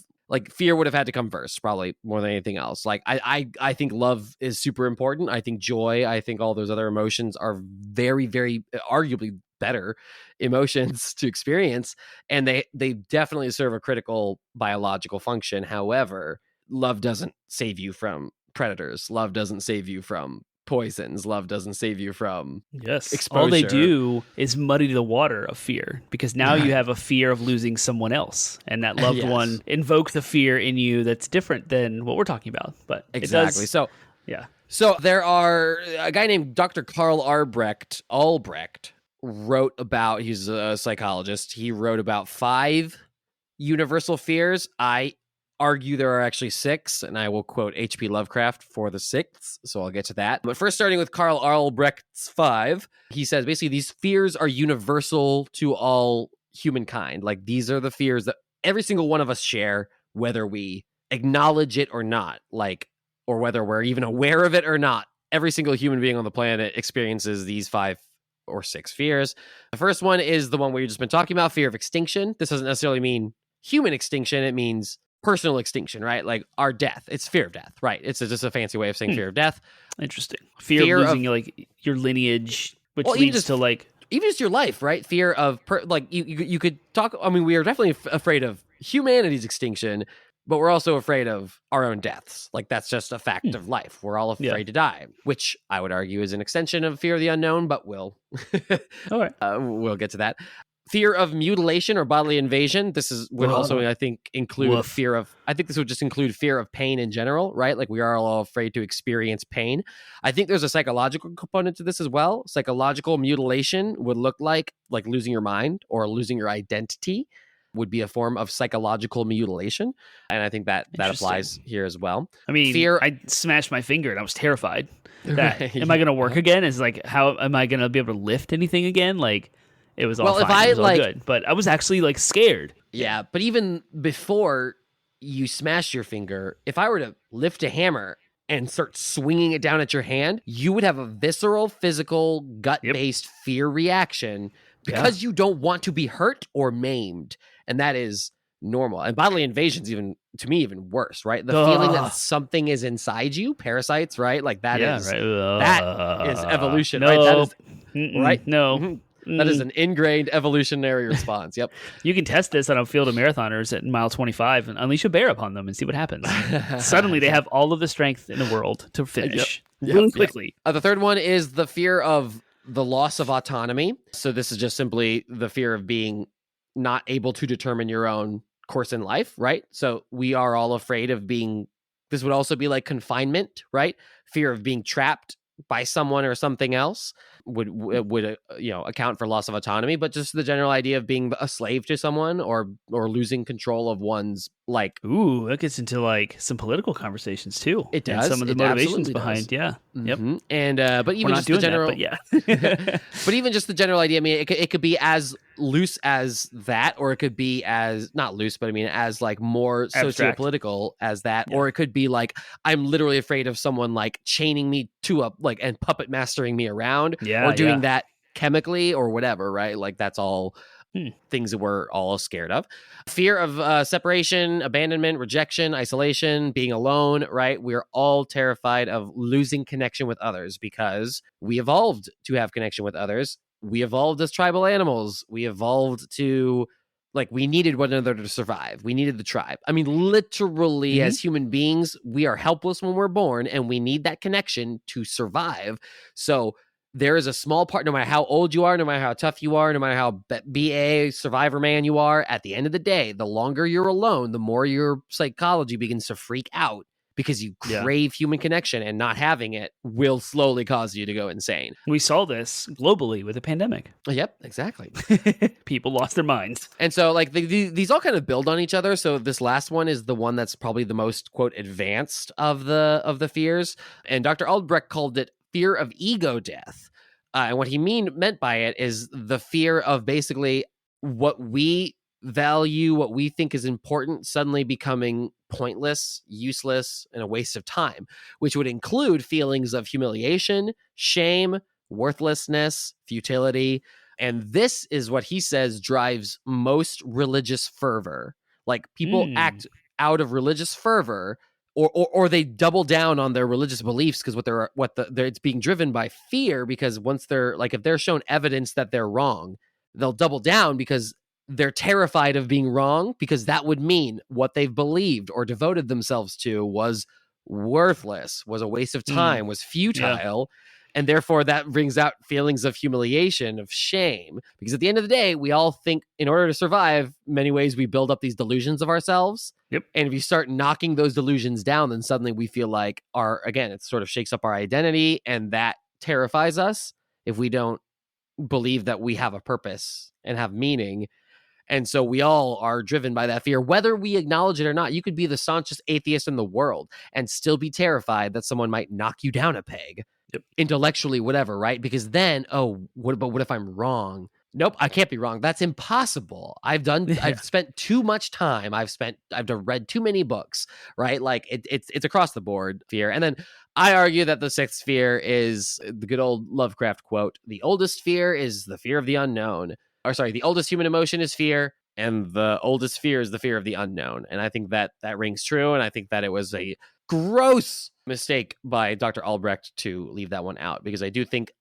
Speaker 2: fear would have had to come first, probably more than anything else. I think love is super important. I think joy, I think all those other emotions are very, very arguably better emotions to experience. And they definitely serve a critical biological function. However, love doesn't save you from predators. Love doesn't save you from poisons. Love doesn't save you from exposure.
Speaker 1: All they do is muddy the water of fear, because now you have a fear of losing someone else, and that loved one invokes a fear in you that's different than what we're talking about. But
Speaker 2: exactly. So there are a guy named Dr. Karl Albrecht wrote about, he's a psychologist, he wrote about 5 universal fears. I argue there are actually 6, and I will quote H.P. Lovecraft for the 6th, so I'll get to that. But first, starting with Karl Albrecht's 5, he says basically these fears are universal to all humankind. These are the fears that every single one of us share, whether we acknowledge it or not. or whether we're even aware of it or not, every single human being on the planet experiences these 5 or 6 fears. The first one is the one we've just been talking about, fear of extinction. This doesn't necessarily mean human extinction. It means personal extinction, right? Like our death. It's fear of death, right? It's just a fancy way of saying fear of death.
Speaker 1: Interesting. Fear of losing like your lineage, which leads to like
Speaker 2: even just your life, right? Fear of you could talk. I mean, we are definitely afraid of humanity's extinction, but we're also afraid of our own deaths. Like that's just a fact of life. We're all afraid to die, which I would argue is an extension of fear of the unknown, but we'll we'll get to that. Fear of mutilation or bodily invasion. This would also, I think, include fear of. I think this would just include fear of pain in general, right? Like we are all afraid to experience pain. I think there's a psychological component to this as well. Psychological mutilation would look like losing your mind or losing your identity. Would be a form of psychological mutilation, and I think that applies here as well.
Speaker 1: I mean, I smashed my finger and I was terrified. That am I going to work again? Is like, how am I going to be able to lift anything again? Like, it was all fine. It was all good, but I was actually like scared.
Speaker 2: Yeah, but even before you smash your finger, if I were to lift a hammer and start swinging it down at your hand, you would have a visceral, physical, gut-based fear reaction because you don't want to be hurt or maimed. And that is normal. And bodily invasion's even, to me, even worse, right? The feeling that something is inside you, parasites, right? Like that is evolution, right? That is right.
Speaker 1: No.
Speaker 2: That is an ingrained evolutionary response. Yep.
Speaker 1: You can test this on a field of marathoners at mile 25 and unleash a bear upon them and see what happens. Suddenly they have all of the strength in the world to finish really quickly.
Speaker 2: The third one is the fear of the loss of autonomy. So this is just simply the fear of being not able to determine your own course in life, right? So we are all afraid of being, this would also be like confinement, right? Fear of being trapped by someone or something else would account for loss of autonomy, but just the general idea of being a slave to someone or losing control of one's like.
Speaker 1: Ooh, that gets into like some political conversations too.
Speaker 2: It does.
Speaker 1: And some of the motivations behind, yep.
Speaker 2: And but even just the general, but even just the general idea. I mean, it could be as loose as that, or it could be as not loose, but I mean as like more socio-political as that, or it could be like I'm literally afraid of someone like chaining me to a like and puppet mastering me around, or doing that chemically or whatever, right? Like that's all things that we're all scared of. Fear of separation, abandonment, rejection, isolation, being alone, right? We're all terrified of losing connection with others because we evolved to have connection with others. We evolved as tribal animals. We evolved to, like, we needed one another to survive. We needed the tribe. I mean, literally, as human beings, we are helpless when we're born, and we need that connection to survive. So there is a small part, no matter how old you are, no matter how tough you are, no matter how BA survivor man you are, at the end of the day, the longer you're alone, the more your psychology begins to freak out because you crave human connection, and not having it will slowly cause you to go insane.
Speaker 1: We saw this globally with the pandemic.
Speaker 2: Yep, exactly.
Speaker 1: People lost their minds.
Speaker 2: And so like these all kind of build on each other. So this last one is the one that's probably the most, quote, advanced of the fears. And Dr. Albrecht called it fear of ego death. And what he meant by it is the fear of basically what we value, what we think is important, suddenly becoming pointless, useless, and a waste of time, which would include feelings of humiliation, shame, worthlessness, futility. And this is what he says drives most religious fervor. Like people act out of religious fervor, or they double down on their religious beliefs because it's being driven by fear, because once they're like, if they're shown evidence that they're wrong, they'll double down because they're terrified of being wrong, because that would mean what they've believed or devoted themselves to was worthless, was a waste of time, was futile. And therefore that brings out feelings of humiliation, of shame, because at the end of the day, we all think in order to survive, many ways we build up these delusions of ourselves.
Speaker 1: Yep.
Speaker 2: And if you start knocking those delusions down, then suddenly we feel like it sort of shakes up our identity, and that terrifies us if we don't believe that we have a purpose and have meaning. And so we all are driven by that fear, whether we acknowledge it or not. You could be the staunchest atheist in the world and still be terrified that someone might knock you down a peg, intellectually, whatever, right? Because then, what if I'm wrong? Nope, I can't be wrong. That's impossible. I've spent too much time. Read too many books, right? Like it's across the board fear. And then I argue that the sixth fear is the good old Lovecraft quote: "The oldest fear is the fear of the unknown." Or sorry, the oldest human emotion is fear, and the oldest fear is the fear of the unknown. And I think that rings true. And I think that it was a gross mistake by Dr. Albrecht to leave that one out, because I do think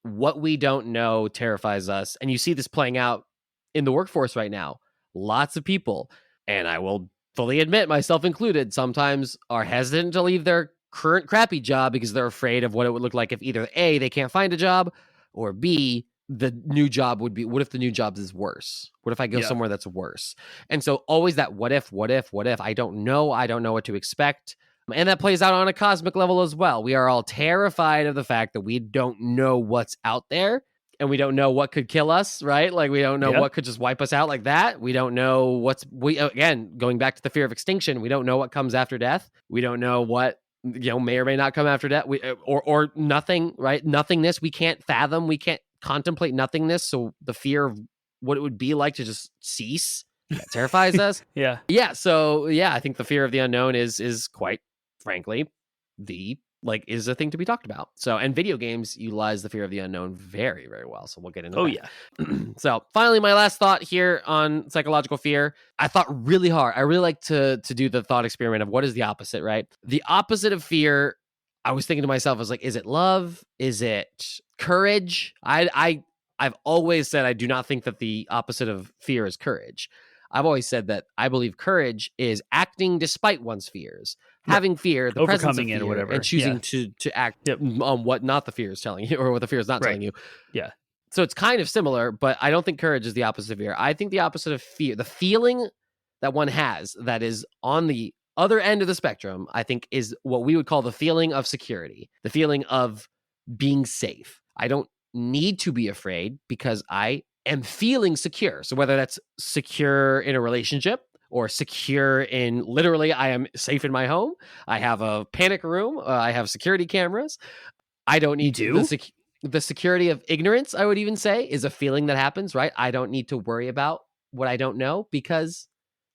Speaker 2: what we don't know terrifies us. And you see this playing out in the workforce right now. Lots of people, and I will fully admit, myself included, sometimes are hesitant to leave their current crappy job because they're afraid of what it would look like if either A, they can't find a job, or B, the new job would be, what if the new job is worse? What if I go somewhere that's worse? And so always that what if, I don't know what to expect. And that plays out on a cosmic level as well. We are all terrified of the fact that we don't know what's out there, and we don't know what could kill us, right? Like we don't know what could just wipe us out like that. We don't know again, going back to the fear of extinction, we don't know what comes after death. We don't know what, may or may not come after death, or nothing, right? Nothingness, we can't fathom, we can't contemplate nothingness. So the fear of what it would be like to just cease, that terrifies us.
Speaker 1: Yeah.
Speaker 2: So I think the fear of the unknown is quite frankly is a thing to be talked about. So, and video games utilize the fear of the unknown very, very well. So we'll get into that.
Speaker 1: Yeah.
Speaker 2: So finally, my last thought here on psychological fear. I thought really hard. I really like to do the thought experiment of what is the opposite, right? The opposite of fear, I was thinking to myself, I was like, is it love? Is it courage? I've always said I do not think that the opposite of fear is courage. I've always said that I believe courage is acting despite one's fears, having fear, the presence of fear,
Speaker 1: or whatever,
Speaker 2: and choosing to act on what not the fear is telling you, or what the fear is not telling you.
Speaker 1: Yeah.
Speaker 2: So it's kind of similar, but I don't think courage is the opposite of fear. I think the opposite of fear, the feeling that one has that is on the other end of the spectrum, I think is what we would call the feeling of security, the feeling of being safe. I don't need to be afraid because I am feeling secure. So whether that's secure in a relationship or secure in literally, I am safe in my home. I have a panic room. I have security cameras. I don't need the security of ignorance, I would even say, is a feeling that happens, right? I don't need to worry about what I don't know because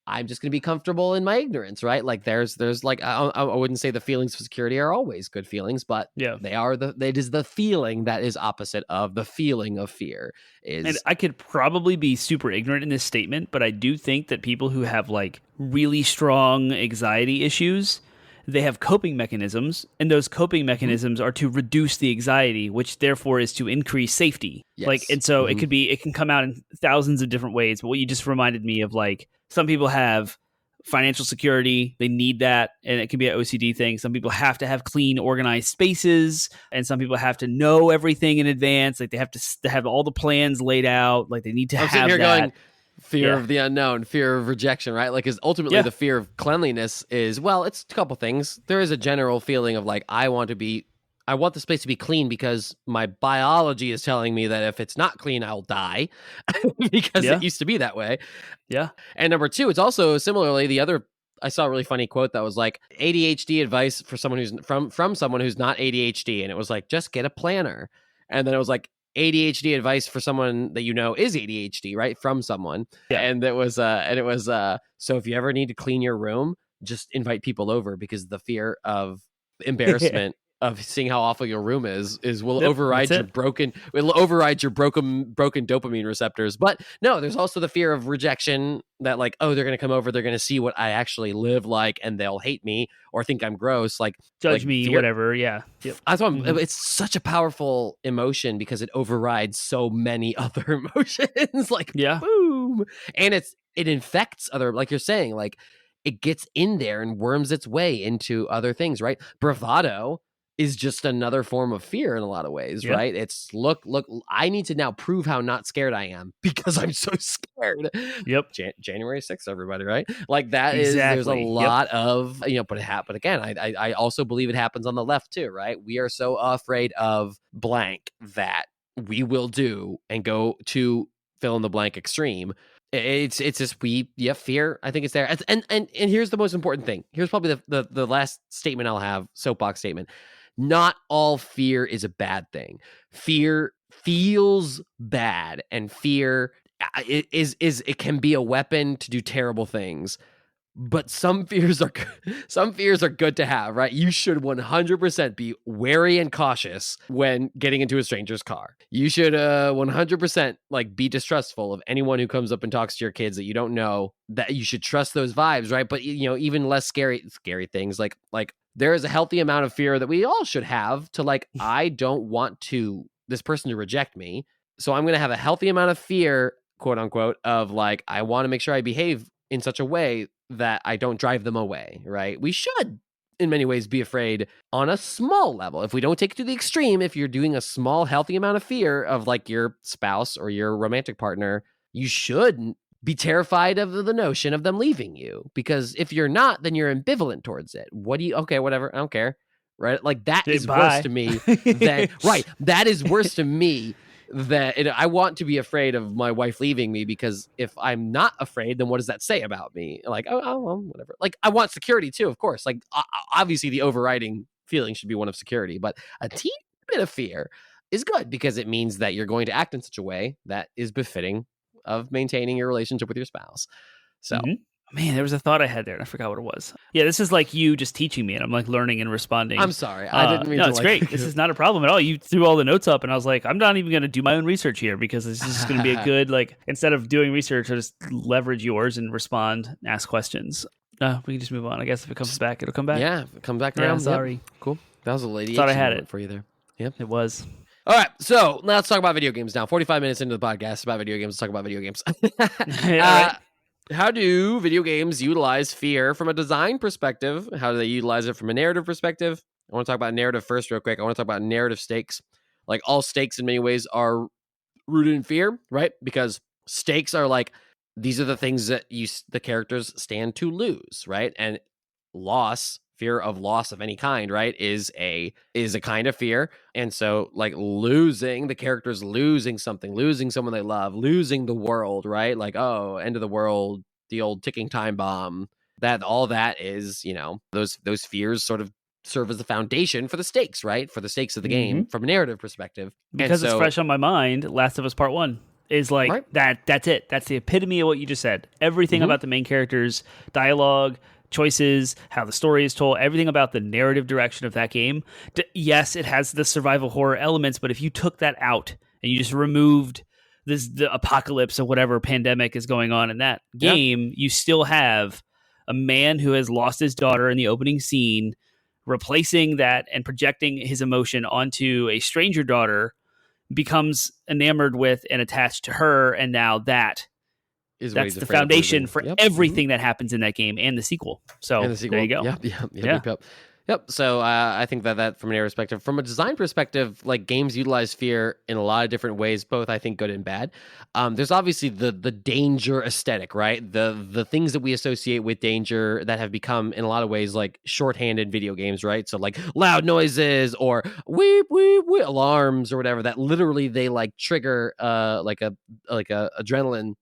Speaker 2: I'm just going to be comfortable in my ignorance, right? Like there's like, I wouldn't say the feelings of security are always good feelings, but it is the feeling that is opposite of the feeling of fear.
Speaker 1: And I could probably be super ignorant in this statement, but I do think that people who have like really strong anxiety issues, they have coping mechanisms, and those coping mechanisms are to reduce the anxiety, which therefore is to increase safety.
Speaker 2: Yes.
Speaker 1: Like, and so it can come out in thousands of different ways. But what you just reminded me of, like, some people have financial security, they need that, and it can be an OCD thing. Some people have to have clean, organized spaces, and some people have to know everything in advance. Like they have to have all the plans laid out. Like they need to
Speaker 2: I'm
Speaker 1: have
Speaker 2: sitting here
Speaker 1: that.
Speaker 2: Going, fear of the unknown, fear of rejection, right? Like, is ultimately the fear of cleanliness is, well, it's a couple things. There is a general feeling of like, I want the space to be clean because my biology is telling me that if it's not clean, I'll die because it used to be that way.
Speaker 1: Yeah.
Speaker 2: And number two, it's also similarly I saw a really funny quote that was like ADHD advice for someone who's from someone who's not ADHD. And it was like, just get a planner. And then it was like, ADHD advice for someone that you know is ADHD, right? From someone. Yeah. And it was so if you ever need to clean your room, just invite people over, because the fear of embarrassment of seeing how awful your room is will override your broken dopamine receptors. But no, there's also the fear of rejection, that like, oh, they're going to come over, they're going to see what I actually live like, and they'll hate me or think I'm gross, like
Speaker 1: judge me, fear, whatever. Yeah. Yep.
Speaker 2: That's why it's such a powerful emotion, because it overrides so many other emotions. Like, boom. And it infects other, like you're saying, like it gets in there and worms its way into other things, right? Bravado is just another form of fear in a lot of ways, right? It's look, I need to now prove how not scared I am because I'm so scared.
Speaker 1: Yep.
Speaker 2: January 6th, everybody, right? Like that is, there's a lot of, but again, I also believe it happens on the left too, right? We are so afraid of blank that we will do and go to fill in the blank extreme. It's just fear. I think it's there. And here's the most important thing. Here's probably the last statement I'll have, soapbox statement. Not all fear is a bad thing. Fear feels bad, and fear is it can be a weapon to do terrible things. But some fears are good to have, right? You should 100% be wary and cautious when getting into a stranger's car. You should 100% like be distrustful of anyone who comes up and talks to your kids that you don't know. That you should trust those vibes, right? But even less scary things like there is a healthy amount of fear that we all should have to like, I don't want this person to reject me. So I'm going to have a healthy amount of fear, quote unquote, of like, I want to make sure I behave in such a way that I don't drive them away, right? We should, in many ways, be afraid on a small level. If we don't take it to the extreme, if you're doing a small, healthy amount of fear of like your spouse or your romantic partner, you should be terrified of the notion of them leaving you. Because if you're not, then you're ambivalent towards it. Okay, whatever, I don't care. Right? Like that is worse to me than, right, that is worse to me that I want to be afraid of my wife leaving me, because if I'm not afraid, then what does that say about me? Like, well, whatever. Like, I want security too, of course. Like, obviously, the overriding feeling should be one of security, but a teeny bit of fear is good because it means that you're going to act in such a way that is befitting of maintaining your relationship with your spouse. So.
Speaker 1: Mm-hmm. Man, there was a thought I had there, and I forgot what it was. Yeah, this is like you just teaching me, and I'm like learning and responding.
Speaker 2: I'm sorry, I didn't mean to.
Speaker 1: No, it's great. This is not a problem at all. You threw all the notes up, and I was like, I'm not even going to do my own research here because this is going to be a good, like, instead of doing research, I just leverage yours and respond, ask questions. We can just move on. I guess if it comes back, it'll come back.
Speaker 2: Yeah, come back around.
Speaker 1: Sorry.
Speaker 2: Yep. Cool. That was a lady.
Speaker 1: Thought I had it
Speaker 2: for you there. Yep,
Speaker 1: it was.
Speaker 2: All right, so let's talk about video games now. 45 minutes into the podcast about video games. Let's talk about video games.
Speaker 1: Right.
Speaker 2: How do video games utilize fear from a design perspective? How do they utilize it from a narrative perspective? I want to talk about narrative first real quick. I want to talk about narrative stakes. Like all stakes in many ways are rooted in fear, right? Because stakes are like, these are the things that the characters stand to lose, right? And fear of loss of any kind, right, is a kind of fear. And so like the characters losing something, losing someone they love, losing the world, right? Like, oh, end of the world, the old ticking time bomb. That all that is, those fears sort of serve as the foundation for the stakes, right? For the stakes of the game from a narrative perspective.
Speaker 1: Because it's fresh on my mind, Last of Us Part 1 is like
Speaker 2: right.
Speaker 1: That's it. That's the epitome of what you just said. Everything about the main characters, dialogue, choices, how the story is told, everything about the narrative direction of that game. Yes, it has the survival horror elements, but if you took that out and you just removed the apocalypse of whatever pandemic is going on in that game, you still have a man who has lost his daughter in the opening scene, replacing that and projecting his emotion onto a stranger daughter, becomes enamored with and attached to her, and now that's the foundation for everything that happens in that game and the sequel. So there you go.
Speaker 2: Yep. So I think that from a narrative perspective, from a design perspective, like games utilize fear in a lot of different ways, both I think good and bad. There's obviously the danger aesthetic, right? The things that we associate with danger that have become in a lot of ways like shorthand in video games, right? So like loud noises or weep weep weep alarms or whatever that literally they like trigger like a adrenaline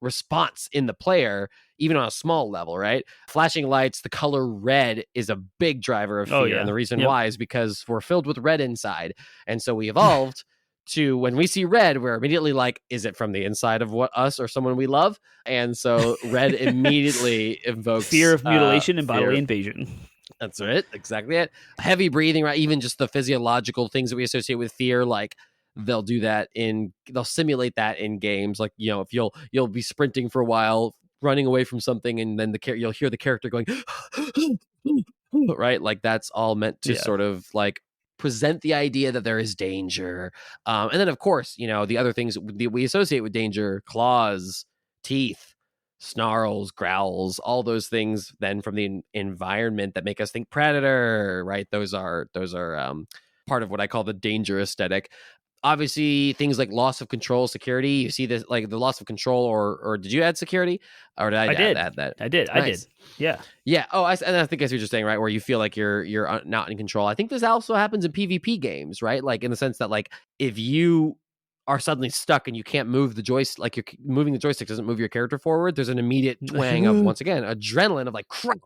Speaker 2: response in the player, even on a small level, right? Flashing lights, the color red is a big driver of fear. And the reason why is because we're filled with red inside. And so we evolved to, when we see red, we're immediately like, is it from the inside of us or someone we love? And so red immediately evokes
Speaker 1: fear of mutilation and bodily invasion.
Speaker 2: That's right. Exactly it. Heavy breathing, right? Even just the physiological things that we associate with fear, like they'll simulate that in games. Like, if you'll be sprinting for a while, running away from something, and then you'll hear the character going, right? Like that's all meant to sort of like present the idea that there is danger. And then of course, the other things we associate with danger, claws, teeth, snarls, growls, all those things then from the environment that make us think predator, right? Those are part of what I call the danger aesthetic. Obviously, things like loss of control, security. You see this, like the loss of control, or did you add security? Or did I add that?
Speaker 1: I did. Nice. I did. Yeah.
Speaker 2: Yeah. Oh, and I think that's what you're saying, right? Where you feel like you're not in control. I think this also happens in PvP games, right? Like in the sense that, like, if you are suddenly stuck and you can't move the joystick, like you're moving the joystick doesn't move your character forward, there's an immediate twang of, once again, adrenaline of like, crap,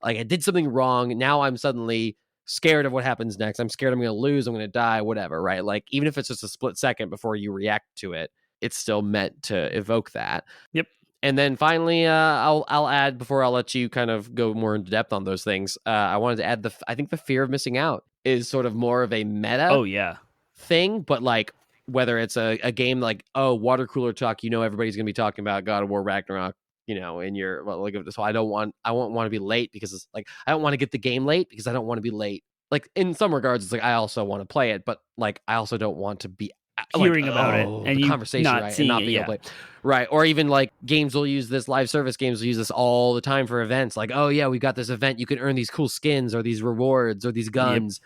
Speaker 2: like I did something wrong. Now I'm suddenly scared of what happens next. I'm scared I'm going to lose. I'm going to die, whatever, right? Like, even if it's just a split second before you react to it, it's still meant to evoke that.
Speaker 1: Yep.
Speaker 2: And then finally, I'll add, before I'll let you kind of go more into depth on those things. I wanted to add I think the fear of missing out is sort of more of a meta
Speaker 1: Oh yeah.
Speaker 2: thing, but like whether it's a game like, oh, water cooler talk, everybody's gonna be talking about God of War Ragnarok, in your, well, like, so I won't want to be late because it's like I don't want to get the game late because I don't want to be late. Like, in some regards, it's like I also want to play it, but like I also don't want to be
Speaker 1: Hearing about it and
Speaker 2: the
Speaker 1: you
Speaker 2: conversation,
Speaker 1: not
Speaker 2: right,
Speaker 1: seeing
Speaker 2: and not
Speaker 1: it,
Speaker 2: being able to play, right? Or even like games will use this, live service games will use this all the time for events. Like, oh yeah, we got this event, you can earn these cool skins or these rewards or these guns,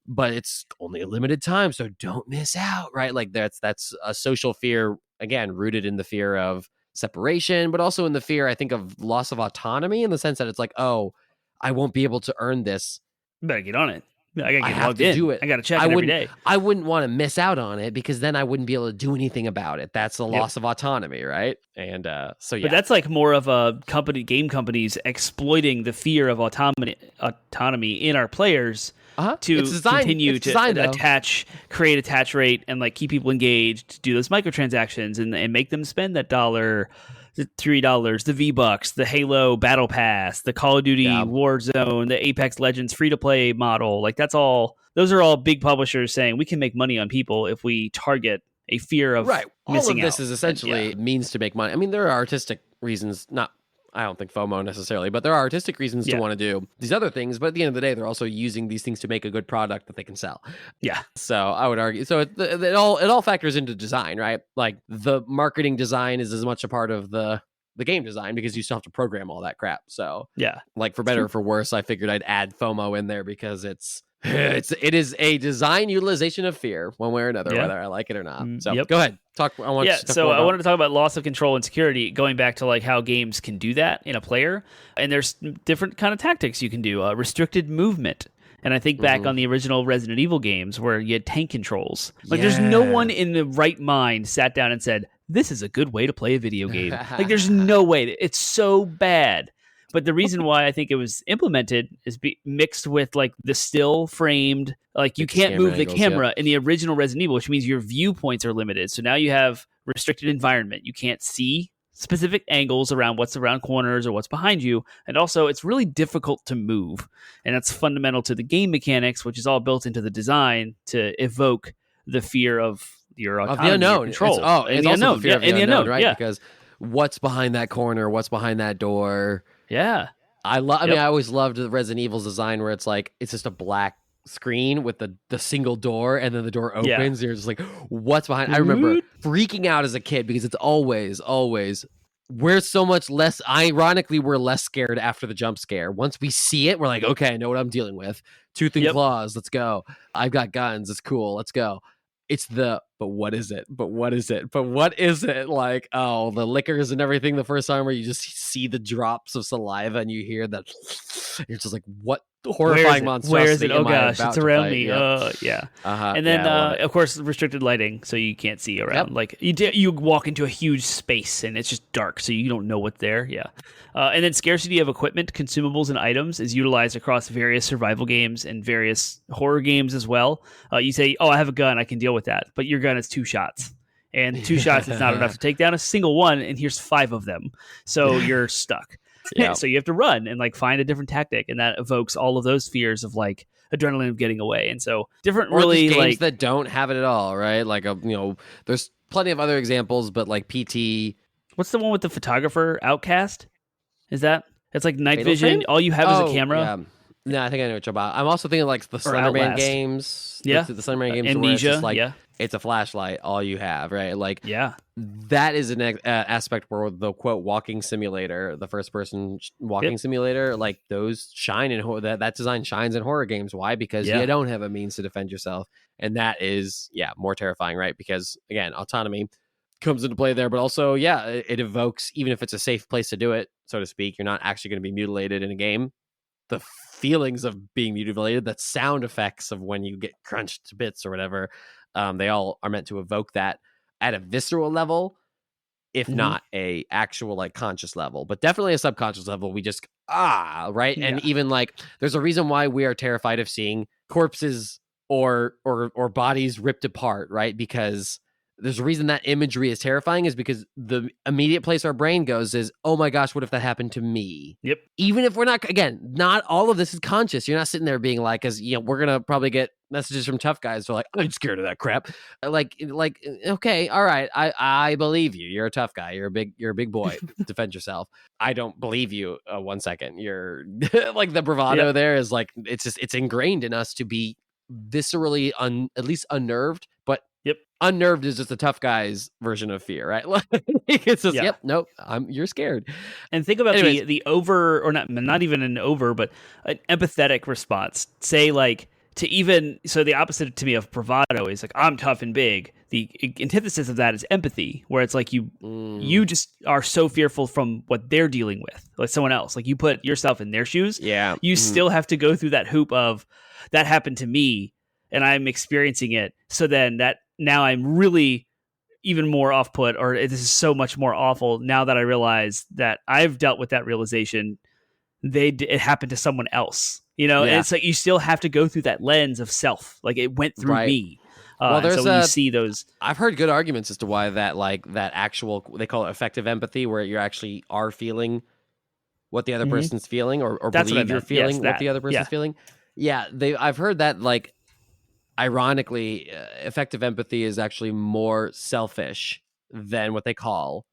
Speaker 2: but it's only a limited time, so don't miss out, right? Like that's a social fear, again, rooted in the fear of separation, but also in the fear, I think, of loss of autonomy, in the sense that it's like, oh, I won't be able to earn this.
Speaker 1: Better get on it. I gotta
Speaker 2: I
Speaker 1: get
Speaker 2: have
Speaker 1: logged
Speaker 2: to
Speaker 1: in.
Speaker 2: do it.
Speaker 1: I gotta check it every day.
Speaker 2: I wouldn't want to miss out on it because then I wouldn't be able to do anything about it. That's the loss of autonomy, right? And so yeah,
Speaker 1: But that's like more of a game companies exploiting the fear of autonomy in our players to
Speaker 2: it's designed,
Speaker 1: continue
Speaker 2: it's
Speaker 1: to
Speaker 2: designed,
Speaker 1: create attach rate and like keep people engaged, do those microtransactions and make them spend that $1, the $3, the V-Bucks, the Halo Battle Pass, the Call of Duty Warzone, the Apex Legends free-to-play model. Like those are all big publishers saying we can make money on people if we target a fear of
Speaker 2: right. All of this
Speaker 1: out.
Speaker 2: is essentially means to make money. I mean, there are artistic reasons, I don't think FOMO necessarily, but there are artistic reasons to want to do these other things. But at the end of the day, they're also using these things to make a good product that they can sell.
Speaker 1: Yeah.
Speaker 2: So I would argue, so it all factors into design, right? Like the marketing design is as much a part of the game design because you still have to program all that crap. So
Speaker 1: yeah,
Speaker 2: like for better or for worse, I figured I'd add FOMO in there because it is a design utilization of fear, one way or another, whether I like it or not. So go ahead, talk. I wanted to
Speaker 1: talk about loss of control and security, going back to like how games can do that in a player, and there's different kind of tactics you can do. Restricted movement, and I think back on the original Resident Evil games where you had tank controls. Like there's no one in the right mind sat down and said, "This is a good way to play a video game." Like there's no way. It's so bad. But the reason why I think it was implemented is mixed with like the still framed, like you can't move the camera in the original Resident Evil, which means your viewpoints are limited. So now you have restricted environment. You can't see specific angles around what's around corners or what's behind you. And also it's really difficult to move. And that's fundamental to the game mechanics, which is all built into the design to evoke the fear of your autonomy,
Speaker 2: the unknown,
Speaker 1: control.
Speaker 2: It's also the fear of the unknown, right?
Speaker 1: Yeah.
Speaker 2: Because what's behind that corner? What's behind that door?
Speaker 1: Yeah.
Speaker 2: I mean, I always loved the Resident Evil's design where it's like, it's just a black screen with the single door and then the door opens. You're just like, what's behind? I remember freaking out as a kid because it's always, we're so much less, ironically, we're less scared after the jump scare. Once we see it, we're like, okay, I know what I'm dealing with. Tooth and claws, let's go. I've got guns, it's cool, let's go. It's but what is it? But what is it? But what is it? Like, oh, the liquors and everything the first time where you just see the drops of saliva and you hear that. You're just like, what horrifying monstrosity?
Speaker 1: Where is it? Oh gosh, it's around me.
Speaker 2: Yeah.
Speaker 1: And then, of course, restricted lighting, so you can't see around. Like you walk into a huge space and it's just dark, so you don't know what's there. Yeah. And then scarcity of equipment, consumables, and items is utilized across various survival games and various horror games as well. You say, "Oh, I have a gun, I can deal with that," but your gun is 2 shots. And 2 shots is not enough to take down a single one, and here's 5 of them. So you're stuck. So you have to run and like find a different tactic, and that evokes all of those fears of like adrenaline of getting away. And so different, really
Speaker 2: games
Speaker 1: like
Speaker 2: that don't have it at all, right? Like there's plenty of other examples, but like PT.
Speaker 1: What's the one with the photographer? Outcast? Is that? It's like night
Speaker 2: Fatal
Speaker 1: vision.
Speaker 2: Frame?
Speaker 1: All you have is a camera.
Speaker 2: Yeah. No, I think I know what you're about. I'm also thinking like the Slenderman games.
Speaker 1: Yeah.
Speaker 2: The Slenderman games
Speaker 1: Amnesia.
Speaker 2: where it's just like, it's a flashlight, all you have, right? Like, that is an aspect where the quote walking simulator, the first person walking simulator, like those shine in that design shines in horror games. Why? Because you don't have a means to defend yourself. And that is, more terrifying, right? Because again, autonomy comes into play there, but also, it evokes, even if it's a safe place to do it, so to speak, you're not actually going to be mutilated in a game. The feelings of being mutilated, that sound effects of when you get crunched to bits or whatever, they all are meant to evoke that at a visceral level. if
Speaker 1: Mhm.
Speaker 2: not a actual like conscious level, but definitely a subconscious level. We just right.
Speaker 1: Yeah.
Speaker 2: And even like there's a reason why we are terrified of seeing corpses or bodies ripped apart, right? Because there's a reason that imagery is terrifying, is because the immediate place our brain goes is, oh my gosh, what if that happened to me?
Speaker 1: Yep.
Speaker 2: Even if we're not, again, not all of this is conscious. You're not sitting there being like, because we're gonna probably get messages from tough guys who are like, I'm scared of that crap. Like, okay, all right, I believe you. You're a tough guy. You're a big boy. Defend yourself. I don't believe you. 1 second. You're like the bravado there is like it's ingrained in us to be viscerally at least unnerved, but
Speaker 1: Yep.
Speaker 2: unnerved is just a tough guy's version of fear, right? Like, it's just,
Speaker 1: Yeah.
Speaker 2: yep, nope, you're scared.
Speaker 1: And think about
Speaker 2: Anyways.
Speaker 1: the over, or not even an over, but an empathetic response. Say like, to even, so the opposite to me of bravado is like, I'm tough and big. The antithesis of that is empathy, where it's like you just are so fearful from what they're dealing with, like someone else. Like you put yourself in their shoes.
Speaker 2: Yeah.
Speaker 1: You still have to go through that hoop of that happened to me and I'm experiencing it. So then that now I'm really even more off put, or this is so much more awful now that I realize that I've dealt with that realization. It happened to someone else, And it's like you still have to go through that lens of self, like it went through me.
Speaker 2: Well, there's
Speaker 1: so when you see those,
Speaker 2: I've heard good arguments as to why that, like that actual, they call it effective empathy, where you actually are feeling what the other person's feeling, or
Speaker 1: that's
Speaker 2: believe you're feeling what the other person's
Speaker 1: yeah.
Speaker 2: feeling. Yeah, I've heard that, like, ironically, effective empathy is actually more selfish than what they call,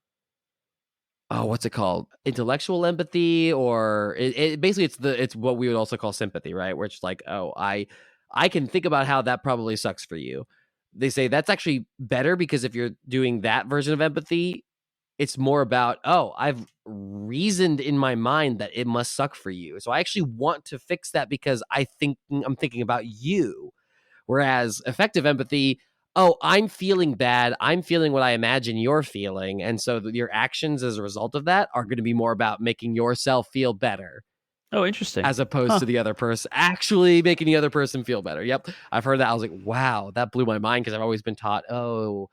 Speaker 2: what's it called? Intellectual empathy, or it basically it's what we would also call sympathy, right? Where it's like, oh, I can think about how that probably sucks for you. They say that's actually better, because if you're doing that version of empathy, it's more about, oh, I've reasoned in my mind that it must suck for you, so I actually want to fix that because I'm thinking about you. Whereas effective empathy, oh, I'm feeling bad. I'm feeling what I imagine you're feeling. And so your actions as a result of that are going to be more about making yourself feel better.
Speaker 1: Oh, interesting.
Speaker 2: As opposed to the other person actually making the other person feel better. Yep. I've heard that. I was like, wow, that blew my mind, because I've always been taught, oh,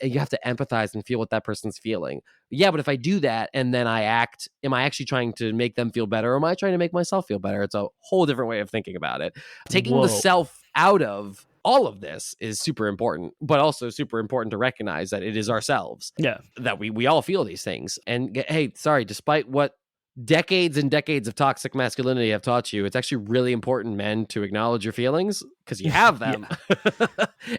Speaker 2: you have to empathize and feel what that person's feeling. Yeah, but if I do that and then I act, am I actually trying to make them feel better, or am I trying to make myself feel better? It's a whole different way of thinking about it. Taking the self out of all of this is super important, but also super important to recognize that it is ourselves.
Speaker 1: Yeah.
Speaker 2: That we all feel these things. And hey, sorry, despite what decades and decades of toxic masculinity have taught you, it's actually really important, men, to acknowledge your feelings, because you have them.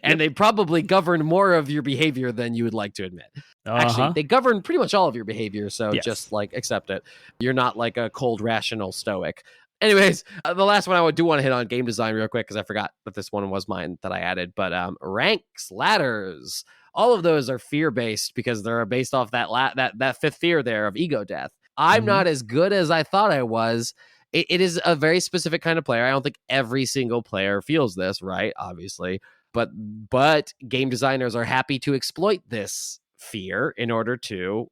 Speaker 2: And they probably govern more of your behavior than you would like to admit. Actually, they govern pretty much all of your behavior, so just like accept it. You're not like a cold, rational stoic. Anyways, the last one I do want to hit on, game design, real quick, because I forgot that this one was mine that I added. But ranks, ladders, all of those are fear-based, because they're based off that fifth fear there of ego death. I'm not as good as I thought I was. It is a very specific kind of player. I don't think every single player feels this, right? Obviously. But game designers are happy to exploit this fear in order to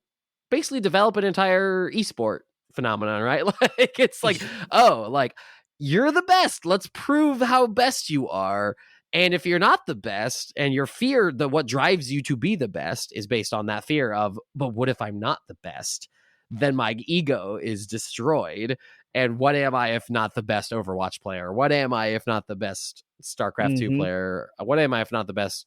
Speaker 2: basically develop an entire esport phenomenon, right? Like, it's like, oh, like, you're the best. Let's prove how best you are. And if you're not the best, and your fear, what drives you to be the best, is based on that fear of, but what if I'm not the best? Then my ego is destroyed. And what am I if not the best Overwatch player? What am I if not the best StarCraft 2 player? What am I if not the best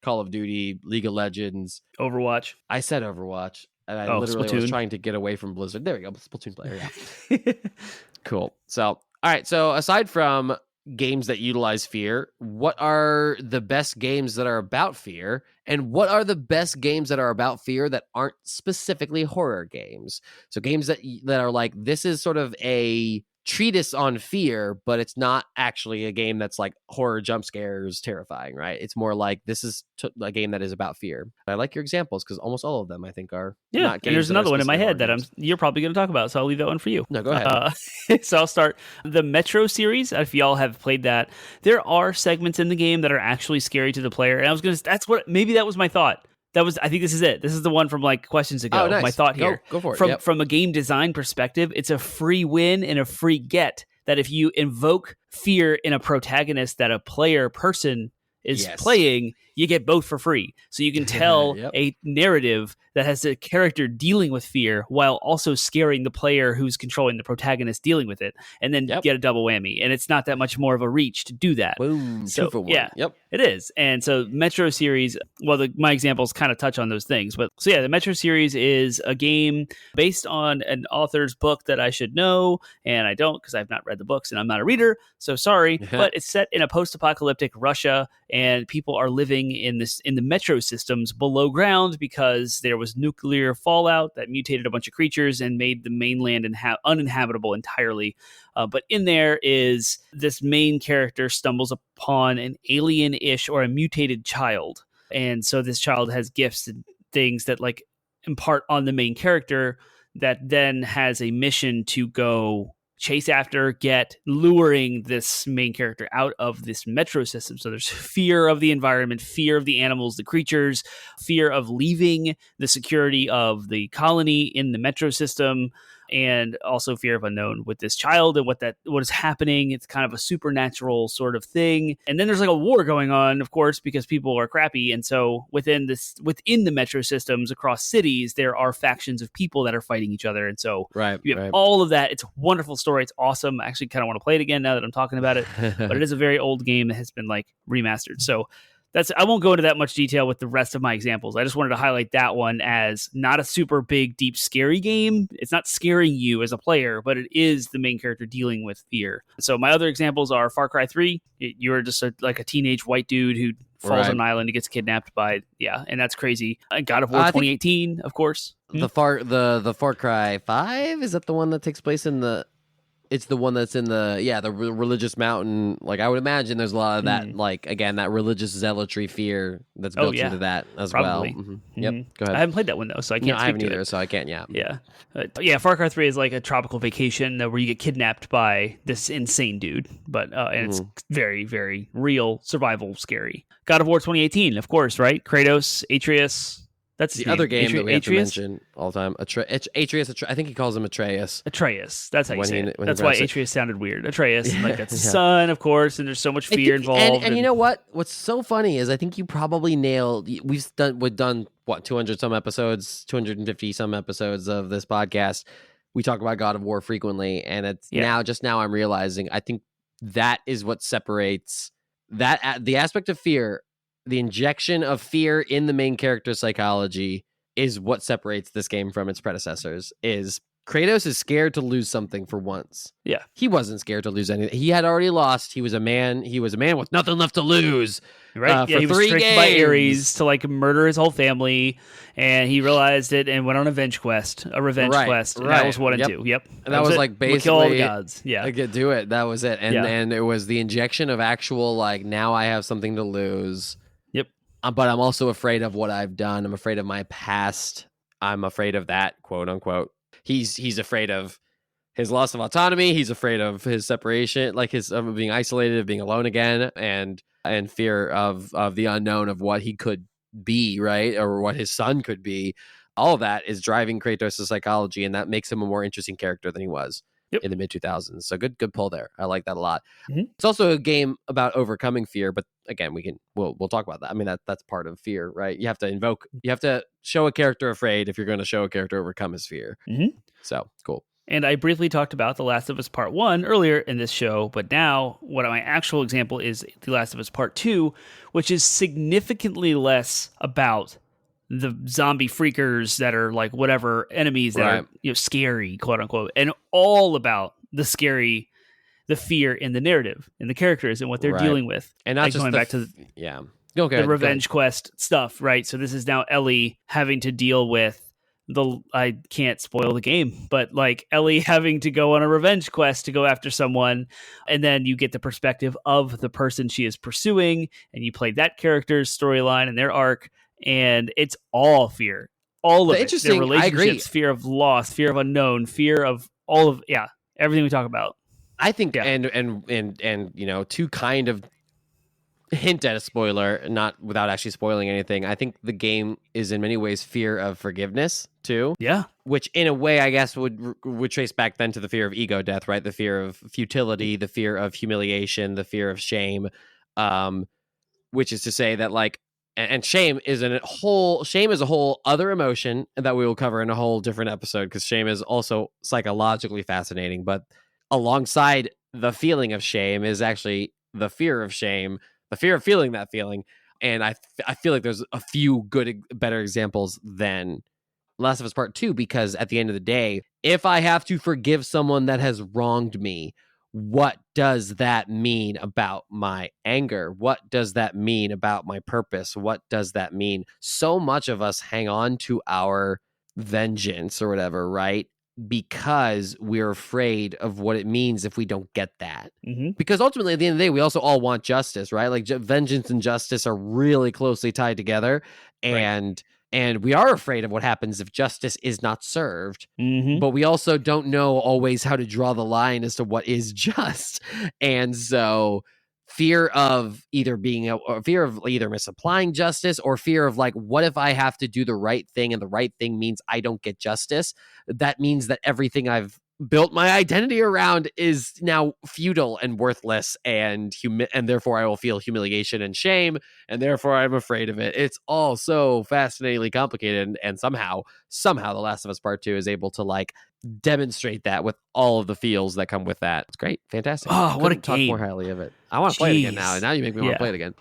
Speaker 2: Call of Duty, League of Legends?
Speaker 1: Overwatch.
Speaker 2: I said Overwatch. And I literally was trying to get away from Blizzard. There we go. Splatoon player, yeah. Cool. So, all right. So aside from games that utilize fear, what are the best games that are about fear, and what are the best games that are about fear that aren't specifically horror games? So games that are like, this is sort of a treatise on fear, but it's not actually a game that's like horror jump scares terrifying, right? It's more like, this is a game that is about fear. I like your examples, because almost all of them I think are not games.
Speaker 1: And there's another one in my head that
Speaker 2: games.
Speaker 1: you're probably going to talk about, so I'll leave that one for you.
Speaker 2: No, go ahead.
Speaker 1: So I'll start the Metro series. If y'all have played that, there are segments in the game that are actually scary to the player, and maybe that was my thought. I think this is it. This is the one from like questions ago.
Speaker 2: Oh, nice.
Speaker 1: My thought here.
Speaker 2: Go for it.
Speaker 1: From a game design perspective, it's a free win and a free get, that if you invoke fear in a protagonist that a player person is
Speaker 2: Yes.
Speaker 1: playing, you get both for free. So you can tell
Speaker 2: Yep.
Speaker 1: a narrative that has a character dealing with fear while also scaring the player who's controlling the protagonist dealing with it, and then
Speaker 2: Yep.
Speaker 1: get a double whammy. And it's not that much more of a reach to do that.
Speaker 2: Boom.
Speaker 1: So
Speaker 2: 2 for 1.
Speaker 1: yeah,
Speaker 2: Yep.
Speaker 1: it is. And so Metro series, well, my examples kind of touch on those things. But so yeah, the Metro series is a game based on an author's book that I should know, and I don't because I've not read the books and I'm not a reader. So sorry, but it's set in a post-apocalyptic Russia, and people are living in the metro systems below ground because there was nuclear fallout that mutated a bunch of creatures and made the mainland uninhabitable entirely. But in there is this main character stumbles upon an alien-ish or a mutated child. And so this child has gifts and things that like impart on the main character that then has a mission to go chase after, luring this main character out of this metro system. So there's fear of the environment, fear of the animals, the creatures, fear of leaving the security of the colony in the metro system, and also fear of unknown with this child and what is happening. It's kind of a supernatural sort of thing. And then there's like a war going on, of course, because people are crappy. And so within the metro systems across cities, there are factions of people that are fighting each other. And so you have all of that. It's a wonderful story. It's awesome. I actually kind of want to play it again now that I'm talking about it. But it is a very old game that has been like remastered. So I won't go into that much detail with the rest of my examples. I just wanted to highlight that one as not a super big, deep, scary game. It's not scaring you as a player, but it is the main character dealing with fear. So my other examples are Far Cry 3. You're just like a teenage white dude who falls on an island and gets kidnapped by, and that's crazy. God of War 2018, of course.
Speaker 2: The Far Cry 5, is that the one that takes place in the... It's the one that's in the religious mountain. Like, I would imagine there's a lot of that, like, again, that religious zealotry fear that's built into that as
Speaker 1: Probably.
Speaker 2: well. Yep, go ahead.
Speaker 1: I haven't played that one, though, so I can't speak
Speaker 2: I haven't
Speaker 1: to
Speaker 2: either,
Speaker 1: it.
Speaker 2: so I can't,
Speaker 1: Yeah, Far Cry 3 is like a tropical vacation where you get kidnapped by this insane dude, but and it's very, very real, survival, scary. God of War 2018, of course, right? Kratos, Atreus... That's
Speaker 2: the other game that we have to mention all the time. Atreus. I think he calls him Atreus.
Speaker 1: Atreus. That's how you say it. That's why Atreus sounded weird. Atreus. Like, that's the son, of course, and there's so much fear involved.
Speaker 2: And you know what? What's so funny is I think you probably nailed... We've done what, 200 some episodes, 250 some episodes of this podcast. We talk about God of War frequently, and it's now I'm realizing I think that is what separates the aspect of fear. The injection of fear in the main character's psychology is what separates this game from its predecessors. Is Kratos is scared to lose something for once.
Speaker 1: Yeah.
Speaker 2: He wasn't scared to lose anything. He had already lost. He was a man with nothing left to lose.
Speaker 1: Right.
Speaker 2: For
Speaker 1: he was
Speaker 2: 3
Speaker 1: tricked
Speaker 2: games.
Speaker 1: by Ares to like murder his whole family, and he realized it and went on a revenge quest. And that was 1 and 2. Yep.
Speaker 2: And that was like basically
Speaker 1: kill all the gods. Yeah.
Speaker 2: I could do it. That was it. And it was the injection of actual, like, now I have something to lose.
Speaker 1: Yep.
Speaker 2: But I'm also afraid of what I've done. I'm afraid of my past. I'm afraid of that, quote unquote. He's afraid of his loss of autonomy. He's afraid of his separation, like his of being isolated, of being alone again, and fear of the unknown of what he could be, right, or what his son could be. All of that is driving Kratos' psychology, and that makes him a more interesting character than he was in the mid 2000s. So good pull there. I like that a lot. It's also a game about overcoming fear, but again, we'll talk about that. I mean, that's part of fear, right? You have to show a character afraid if you're going to show a character overcome his fear. So cool.
Speaker 1: And I briefly talked about The Last of Us Part 1 earlier in this show, but now what my actual example is The Last of Us Part 2, which is significantly less about the zombie freakers that are like whatever enemies that are scary, quote unquote, and all about the fear in the narrative and the characters and what they're dealing with.
Speaker 2: And not
Speaker 1: like
Speaker 2: just
Speaker 1: going back to
Speaker 2: the
Speaker 1: revenge quest stuff, right? So this is now Ellie having to deal with I can't spoil the game, but like Ellie having to go on a revenge quest to go after someone, and then you get the perspective of the person she is pursuing, and you play that character's storyline and their arc, and it's all fear, all of it. Their relationships, fear of loss, fear of unknown, fear of all of everything we talk about.
Speaker 2: I think, and to kind of hint at a spoiler, not without actually spoiling anything, I think the game is in many ways fear of forgiveness too.
Speaker 1: Yeah.
Speaker 2: Which in a way, I guess, would trace back then to the fear of ego death, right? The fear of futility, the fear of humiliation, the fear of shame. which is to say that like, and shame is a whole other emotion that we will cover in a whole different episode, because shame is also psychologically fascinating. But alongside the feeling of shame is actually the fear of shame, the fear of feeling that feeling. And I feel like there's a few better examples than Last of Us Part 2, because at the end of the day, if I have to forgive someone that has wronged me, what does that mean about my anger? What does that mean about my purpose? What does that mean? So much of us hang on to our vengeance or whatever, right? Because we're afraid of what it means if we don't get that.
Speaker 1: Mm-hmm.
Speaker 2: Because ultimately, at the end of the day, we also all want justice, right? Like vengeance and justice are really closely tied together. And we are afraid of what happens if justice is not served.
Speaker 1: Mm-hmm.
Speaker 2: But we also don't know always how to draw the line as to what is just. And so fear of either misapplying justice, or fear of like, what if I have to do the right thing and the right thing means I don't get justice? That means that everything I've built my identity around is now futile and worthless, and therefore I will feel humiliation and shame, and therefore I'm afraid of it. It's all so fascinatingly complicated, and somehow The Last of Us Part 2 is able to like demonstrate that with all of the feels that come with that. It's great, fantastic.
Speaker 1: Oh, what a
Speaker 2: talk
Speaker 1: game!
Speaker 2: more highly of it. I want to play it again now. Now you make me want to play it again.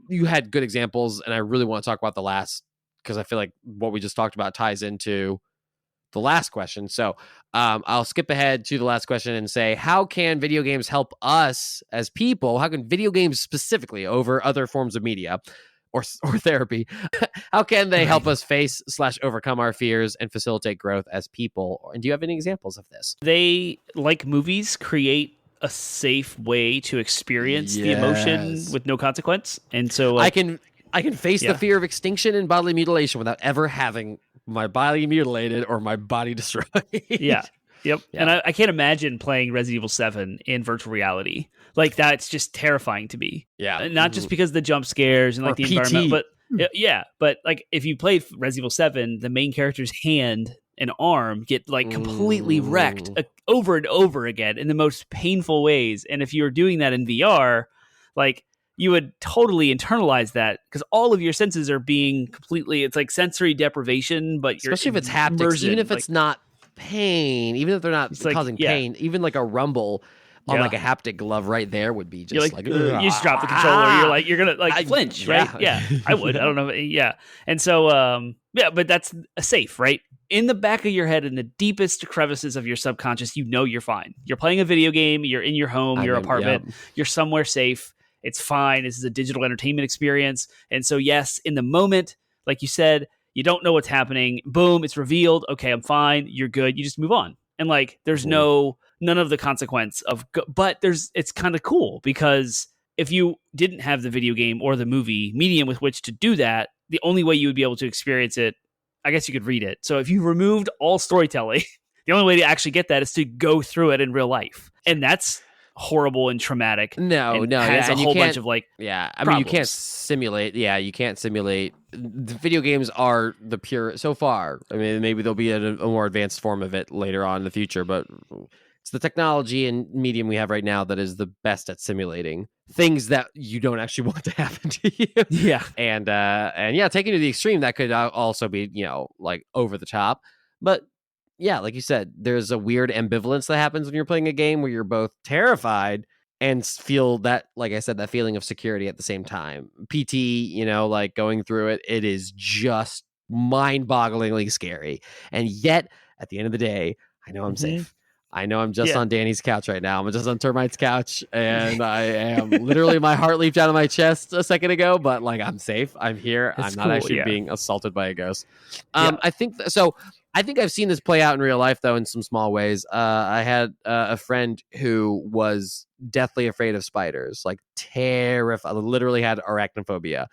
Speaker 2: You had good examples, and I really want to talk about the last, because I feel like what we just talked about ties into the last question. So I'll skip ahead to the last question and say, how can video games help us as people? How can video games specifically, over other forms of media or therapy, how can they help us face / overcome our fears and facilitate growth as people? And do you have any examples of this?
Speaker 1: They, like movies, create a safe way to experience the emotion with no consequence. And so like,
Speaker 2: I can face the fear of extinction and bodily mutilation without ever having my body mutilated or my body destroyed.
Speaker 1: Yep. Yeah. And I can't imagine playing Resident Evil 7 in virtual reality. Like, that's just terrifying to me.
Speaker 2: Yeah.
Speaker 1: And not just because of the jump scares and like the environment, but but like if you play Resident Evil 7, the main character's hand and arm get like completely wrecked over and over again in the most painful ways. And if you're doing that in VR, like, you would totally internalize that, because all of your senses are being completely, it's like sensory deprivation, but
Speaker 2: especially if it's haptics, even if it's not pain, even if they're not causing pain, even like a rumble on like a haptic glove right there would be just like
Speaker 1: you just drop the controller, you're gonna like flinch, right? Yeah, I would. I don't know. Yeah. And so, but that's safe, right? In the back of your head, in the deepest crevices of your subconscious, you're fine. You're playing a video game, you're in your home, your apartment, you're somewhere safe. It's fine. This is a digital entertainment experience. And so, yes, in the moment, like you said, you don't know what's happening. Boom, it's revealed. Okay, I'm fine. You're good. You just move on. And like, there's none of the consequence of, but it's kind of cool, because if you didn't have the video game or the movie medium with which to do that, the only way you would be able to experience it, I guess you could read it. So if you removed all storytelling, the only way to actually get that is to go through it in real life. And that's horrible and traumatic. Has a whole bunch of like
Speaker 2: mean, you can't simulate. You can't simulate. The video games are the pure so far. I mean, maybe there'll be a more advanced form of it later on in the future, but it's the technology and medium we have right now that is the best at simulating things that you don't actually want to happen to you. And taking to the extreme, that could also be like over the top, but yeah, like you said, there's a weird ambivalence that happens when you're playing a game where you're both terrified and feel that, like I said, that feeling of security at the same time. PT, like going through it, it is just mind-bogglingly scary. And yet, at the end of the day, I know I'm safe. I know I'm just on Danny's couch right now. I'm just on Termite's couch, and I am literally, my heart leaped out of my chest a second ago, but like, I'm safe. I'm here. I'm not actually being assaulted by a ghost. I think so. I think I've seen this play out in real life, though, in some small ways. I had a friend who was deathly afraid of spiders, like terrified, literally had arachnophobia.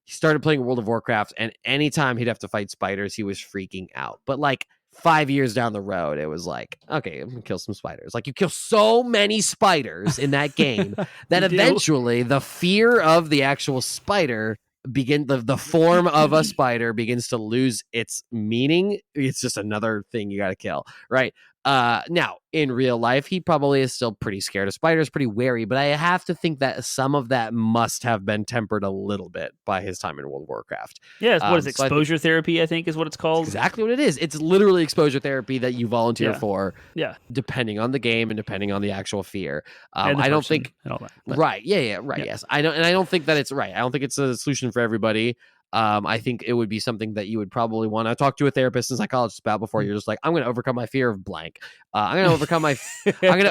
Speaker 2: He started playing World of Warcraft, and anytime he'd have to fight spiders, he was freaking out. But like 5 years down the road, it was like, okay, I'm gonna kill some spiders. Like, you kill so many spiders in that game that eventually the fear of the actual spider the form of a spider begins to lose its meaning. It's just another thing you got to kill, right? Now, in real life, he probably is still pretty scared of spiders, pretty wary, but I have to think that some of that must have been tempered a little bit by his time in World of Warcraft.
Speaker 1: Yeah, what is
Speaker 2: So I think
Speaker 1: exposure therapy, I think is what it's
Speaker 2: that's
Speaker 1: called.
Speaker 2: exactly what it is. It's literally exposure therapy that you volunteer
Speaker 1: Yeah.
Speaker 2: for,
Speaker 1: Yeah.
Speaker 2: depending on the game and depending on the actual fear.
Speaker 1: And the
Speaker 2: I don't
Speaker 1: person
Speaker 2: think
Speaker 1: and all that. But
Speaker 2: right. Yeah. Right.
Speaker 1: Yeah.
Speaker 2: Yes. I don't think that it's right. I don't think it's a solution for everybody. I think it would be something that you would probably want to talk to a therapist and psychologist about before you're just like, I'm going to overcome my fear of blank. I'm going to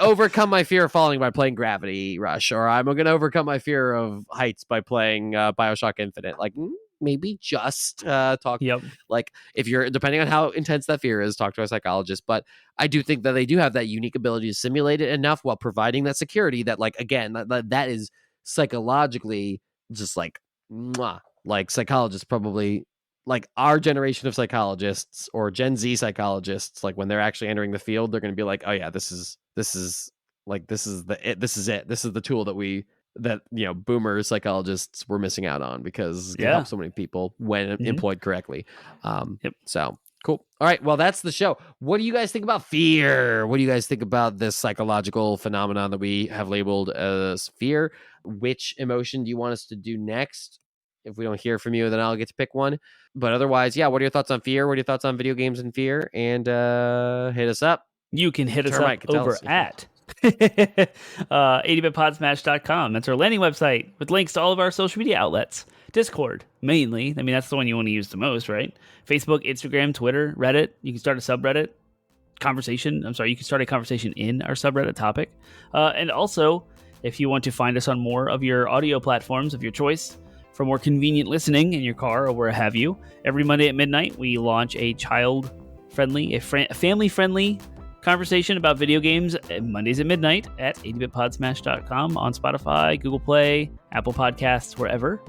Speaker 2: overcome my fear of falling by playing Gravity Rush, or I'm going to overcome my fear of heights by playing BioShock Infinite. Like, maybe just talk.
Speaker 1: Yep.
Speaker 2: Like, if you're, depending on how intense that fear is, talk to a psychologist. But I do think that they do have that unique ability to simulate it enough while providing that security that, like, again, that is psychologically just like, mwah. Like, psychologists probably, like, our generation of psychologists or Gen Z psychologists, like, when they're actually entering the field, they're going to be like, oh yeah, this is the tool that boomer psychologists were missing out on, because it can help so many people when employed correctly. So cool. All right, well, that's the show. What do you guys think about fear? What do you guys think about this psychological phenomenon that we have labeled as fear? Which emotion do you want us to do next? If we don't hear from you, then I'll get to pick one. But otherwise, yeah, what are your thoughts on fear? What are your thoughts on video games and fear? And hit us up.
Speaker 1: You can hit us
Speaker 2: Termite
Speaker 1: up
Speaker 2: can tell
Speaker 1: over
Speaker 2: us.
Speaker 1: at 80bitpodsmash.com. That's our landing website with links to all of our social media outlets. Discord, mainly. I mean, that's the one you want to use the most, right? Facebook, Instagram, Twitter, Reddit. You can start a subreddit conversation. You can start a conversation in our subreddit topic. And also, if you want to find us on more of your audio platforms of your choice, for more convenient listening in your car or where have you, every Monday at midnight, we launch a child-friendly, family-friendly conversation about video games Mondays at midnight at 80bitpodsmash.com, on Spotify, Google Play, Apple Podcasts, wherever.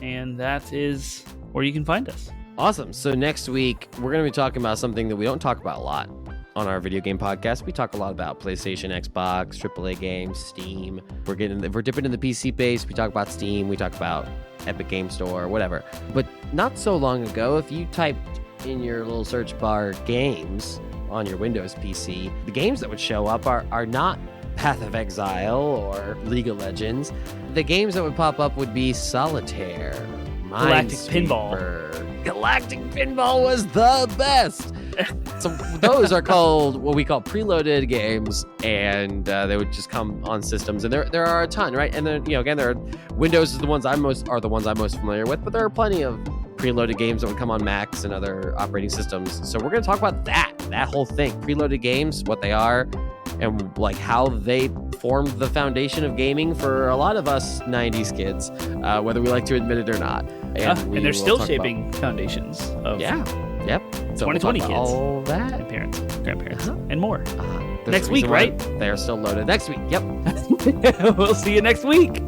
Speaker 1: And that is where you can find us.
Speaker 2: Awesome. So next week, we're going to be talking about something that we don't talk about a lot on our video game podcast. We talk a lot about PlayStation, Xbox, AAA games, Steam. We're dipping in the PC base. We talk about Steam. We talk about Epic Game Store, whatever. But not so long ago, if you typed in your little search bar games on your Windows PC, the games that would show up are not Path of Exile or League of Legends. The games that would pop up would be Solitaire,
Speaker 1: Galactic Pinball.
Speaker 2: Galactic Pinball was the best. So those are called what we call preloaded games, and they would just come on systems, and there are a ton, right? And then again, there are Windows is the ones I'm most familiar with, but there are plenty of preloaded games that would come on Macs and other operating systems. So we're going to talk about that whole thing, preloaded games, what they are, and like how they formed the foundation of gaming for a lot of us 90s kids, whether we like to admit it or not.
Speaker 1: And they're still shaping foundations of
Speaker 2: Yep. So
Speaker 1: 2020 kids.
Speaker 2: All that.
Speaker 1: And parents, grandparents, and more.
Speaker 2: There's
Speaker 1: Next
Speaker 2: a
Speaker 1: week,
Speaker 2: reason
Speaker 1: right?
Speaker 2: why they're still loaded. Next week. Yep.
Speaker 1: We'll see you next week.